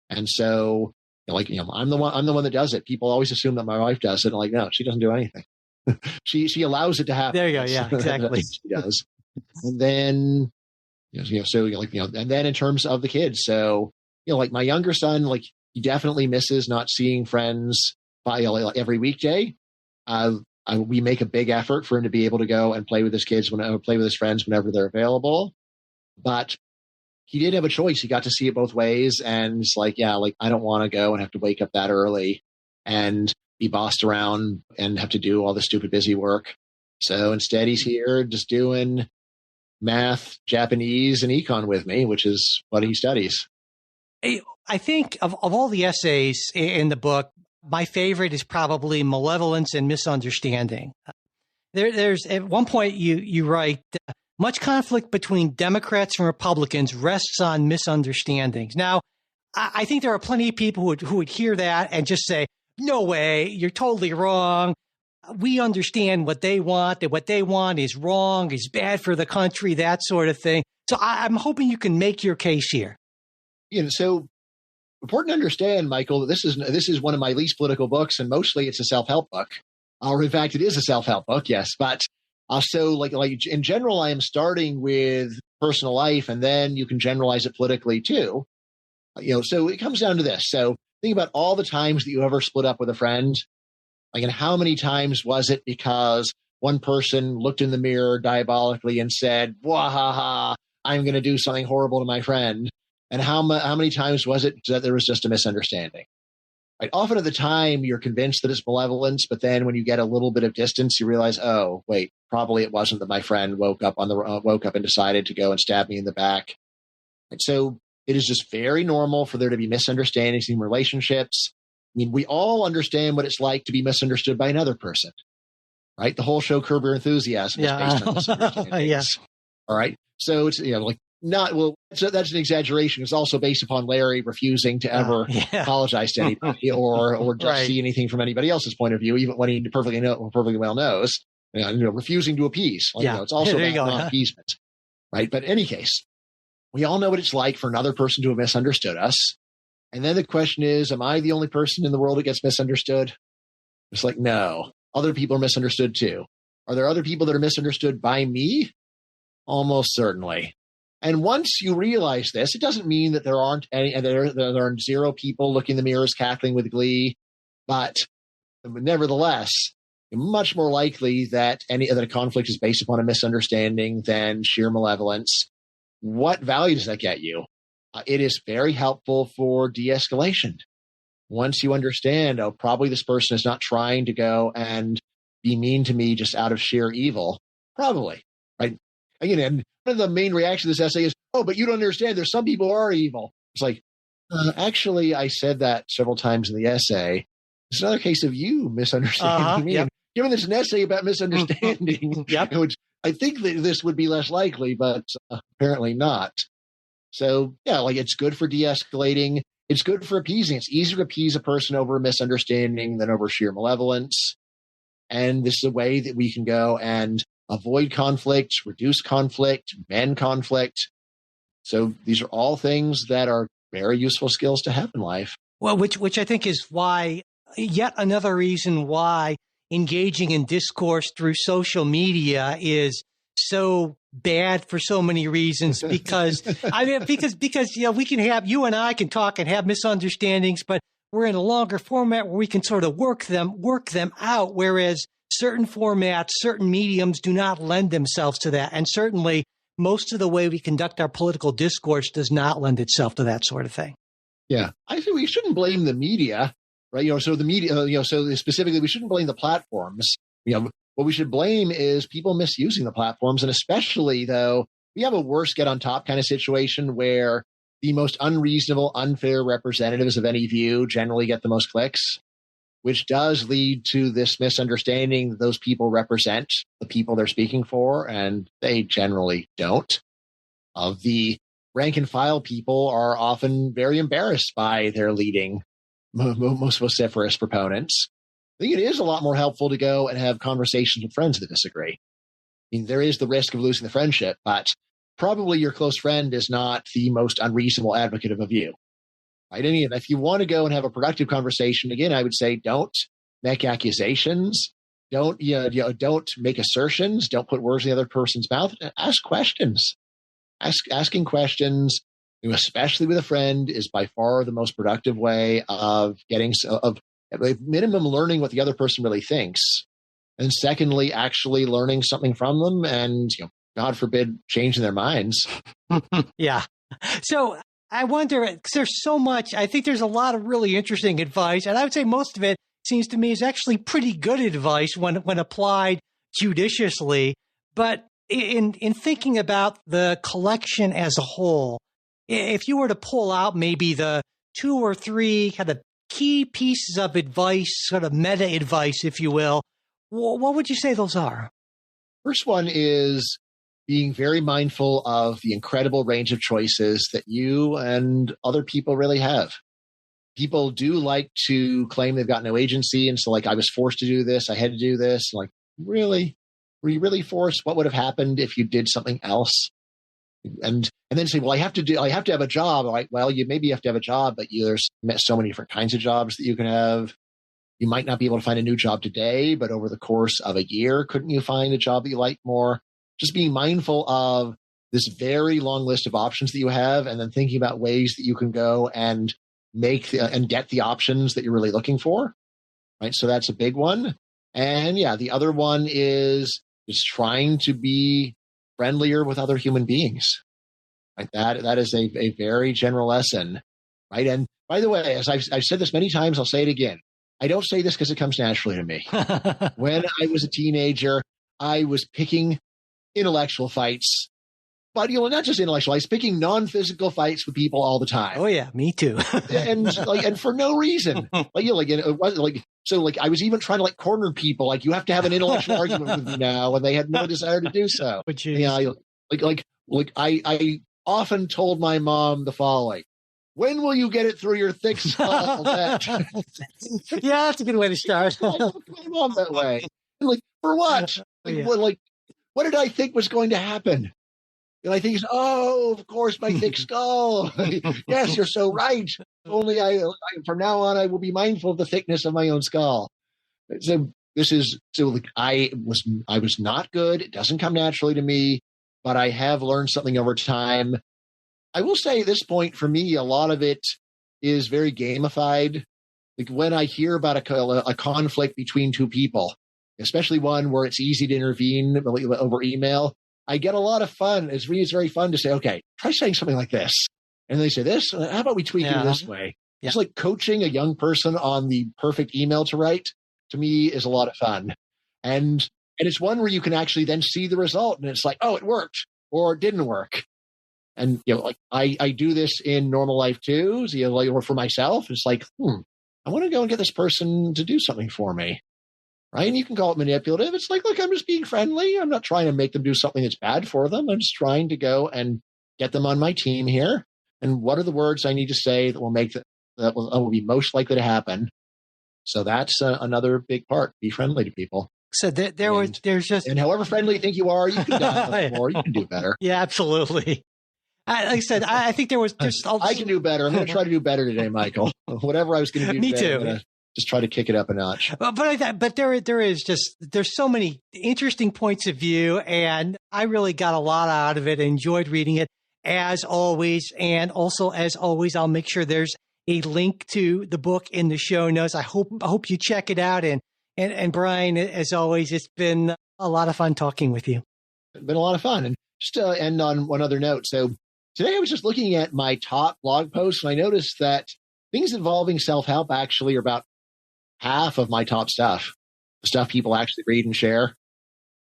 Speaker 6: And so, I'm the one that does it. People always assume that my wife does it. And no, she doesn't do anything. she allows it to happen.
Speaker 5: There you go. Yeah, exactly.
Speaker 6: She does. And then, and then in terms of the kids, so, my younger son, he definitely misses not seeing friends by every weekday. We make a big effort for him to be able to go and play with his kids, play with his friends whenever they're available. But he did have a choice. He got to see it both ways. And it's I don't want to go and have to wake up that early and be bossed around and have to do all the stupid busy work. So instead, he's here just doing math, Japanese, and econ with me, which is what he studies.
Speaker 5: I think of all the essays in the book, my favorite is probably Malevolence and Misunderstanding. There's at one point you write, much conflict between Democrats and Republicans rests on misunderstandings. Now, I think there are plenty of people who would hear that and just say, no way, you're totally wrong. We understand what they want, that what they want is wrong, is bad for the country, that sort of thing. So I'm hoping you can make your case here.
Speaker 6: So important to understand, Michael, that this is one of my least political books, and mostly it's a self-help book. Or in fact, it is a self-help book, yes. But so in general, I am starting with personal life, and then you can generalize it politically too. So it comes down to this. So think about all the times that you ever split up with a friend. Like, and how many times was it because one person looked in the mirror diabolically and said, "Wahaha, I'm going to do something horrible to my friend." And how many times was it that there was just a misunderstanding? Right? Often at the time, you're convinced that it's malevolence, but then when you get a little bit of distance, you realize, oh, wait, probably it wasn't that my friend woke up and decided to go and stab me in the back. And so it is just very normal for there to be misunderstandings in relationships. I mean, we all understand what it's like to be misunderstood by another person, right? The whole show Curb Your Enthusiasm is based on misunderstandings.
Speaker 5: Yes.
Speaker 6: All right. So it's, like, not, well, that's an exaggeration. It's also based upon Larry refusing to ever apologize to anybody or just see anything from anybody else's point of view, even when he perfectly well knows, refusing to appease. It's also about non-appeasement, right? But in any case, we all know what it's like for another person to have misunderstood us. And then the question is, am I the only person in the world that gets misunderstood? It's like, no, other people are misunderstood too. Are there other people that are misunderstood by me? Almost certainly. And once you realize this, it doesn't mean that there aren't any, and there are zero people looking in the mirrors cackling with glee, but nevertheless, much more likely that a conflict is based upon a misunderstanding than sheer malevolence. What value does that get you? It is very helpful for de-escalation. Once you understand, probably this person is not trying to go and be mean to me just out of sheer evil. Probably, right? Again, and one of the main reactions to this essay is, oh, but you don't understand. There's some people who are evil. It's like, actually, I said that several times in the essay. It's another case of you misunderstanding me. Yep. Given it's an essay about misunderstanding, which I think that this would be less likely, but apparently not. So, it's good for de-escalating. It's good for appeasing. It's easier to appease a person over a misunderstanding than over sheer malevolence. And this is a way that we can go and avoid conflict, reduce conflict, mend conflict. So these are all things that are very useful skills to have in life.
Speaker 5: Well, which I think is why, yet another reason why engaging in discourse through social media is so bad for so many reasons, because we can have, you and I can talk and have misunderstandings, but we're in a longer format where we can sort of work them out, whereas certain formats, certain mediums do not lend themselves to that. And certainly most of the way we conduct our political discourse does not lend itself to that sort of thing.
Speaker 6: Yeah. I think we shouldn't blame the media, right? So the media, so specifically, we shouldn't blame the platforms. What we should blame is people misusing the platforms. And especially, though, we have a worse get on top kind of situation where the most unreasonable, unfair representatives of any view generally get the most clicks, which does lead to this misunderstanding that those people represent the people they're speaking for, and they generally don't. The rank and file people are often very embarrassed by their leading, most vociferous proponents. I think it is a lot more helpful to go and have conversations with friends that disagree. I mean, there is the risk of losing the friendship, but probably your close friend is not the most unreasonable advocate of a view. Right? And if you want to go and have a productive conversation, again, I would say don't make accusations, don't make assertions, don't put words in the other person's mouth. Ask questions. Asking questions, especially with a friend, is by far the most productive way of minimum learning what the other person really thinks, and secondly, actually learning something from them, and God forbid, changing their minds.
Speaker 5: Yeah. So I wonder, because there's so much, I think there's a lot of really interesting advice, and I would say most of it seems to me is actually pretty good advice when applied judiciously. But in thinking about the collection as a whole, if you were to pull out maybe the 2 or 3 kind of key pieces of advice, sort of meta advice, if you will, what would you say those are?
Speaker 6: First one is being very mindful of the incredible range of choices that you and other people really have. People do like to claim they've got no agency. And so I was forced to do this. I had to do this. Really? Were you really forced? What would have happened if you did something else? And then say, well, I have to have a job. Like, well, maybe you have to have a job, but there's so many different kinds of jobs that you can have. You might not be able to find a new job today, but over the course of a year, couldn't you find a job that you like more? Just being mindful of this very long list of options that you have, and then thinking about ways that you can go and make and get the options that you're really looking for, right? So that's a big one. And yeah, the other one is trying to be friendlier with other human beings. Like that is a very general lesson, right? And by the way, as I've said this many times, I'll say it again. I don't say this because it comes naturally to me. When I was a teenager, I was picking intellectual fights, but not just intellectual. I was picking non-physical fights with people all the time.
Speaker 5: Oh yeah, me too.
Speaker 6: and for no reason. It wasn't so I was even trying to corner people. You have to have an intellectual argument with me now, and they had no desire to do so. I often told my mom the following: "When will you get it through your thick skull?"
Speaker 5: Yeah, that's a good way to start.
Speaker 6: I looked at my mom that way. And for what? What did I think was going to happen? And I think, of course, my thick skull. Yes, you're so right. Only from now on, I will be mindful of the thickness of my own skull. So I was not good. It doesn't come naturally to me, but I have learned something over time. I will say at this point, for me, a lot of it is very gamified. When I hear about a conflict between two people, especially one where it's easy to intervene over email, I get a lot of fun. It's very fun to say, okay, try saying something like this. And they say this, how about we tweak it this way? Yeah. It's like coaching a young person on the perfect email to write, to me, is a lot of fun. And it's one where you can actually then see the result. And it's like, oh, it worked or it didn't work. And, I do this in normal life too, or for myself. It's like, I want to go and get this person to do something for me. Right? And you can call it manipulative. It's like, look, I'm just being friendly. I'm not trying to make them do something that's bad for them. I'm just trying to go and get them on my team here. And what are the words I need to say that will will be most likely to happen? So that's another big part. Be friendly to people.
Speaker 5: So and
Speaker 6: however friendly you think you are, you can do more. You can do better.
Speaker 5: Yeah, absolutely. Like I said, I think there was just.
Speaker 6: I can do better. I'm going to try to do better today, Michael. Whatever I was going to do.
Speaker 5: Me
Speaker 6: today,
Speaker 5: too.
Speaker 6: Just try to kick it up a notch.
Speaker 5: But there's so many interesting points of view, and I really got a lot out of it. Enjoyed reading it as always, and also as always, I'll make sure there's a link to the book in the show notes. I hope you check it out. And Brian, as always, it's been a lot of fun talking with you.
Speaker 6: It's been a lot of fun. And just to end on one other note, so today I was just looking at my top blog posts, and I noticed that things involving self-help actually are about half of my top stuff, the stuff people actually read and share.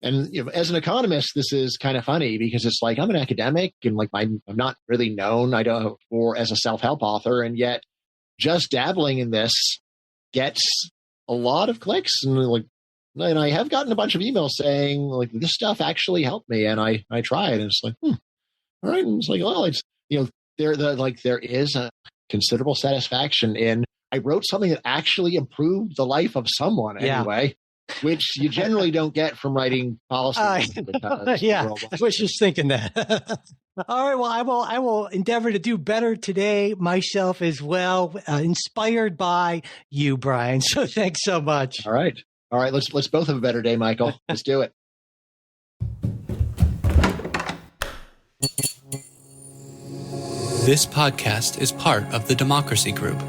Speaker 6: And as an economist, this is kind of funny because it's like I'm an academic and I'm not really known as a self-help author, and yet just dabbling in this gets a lot of clicks, and I have gotten a bunch of emails saying this stuff actually helped me, and I tried, and it's like, all right, and it's like, well, it's there is a considerable satisfaction in. I wrote something that actually improved the life of someone anyway, which you generally don't get from writing policy.
Speaker 5: Yeah, I was just thinking that. All right, well, I will endeavor to do better today myself as well, inspired by you, Brian. So thanks so much.
Speaker 6: All right. Let's both have a better day, Michael. Let's do it.
Speaker 9: This podcast is part of the Democracy Group,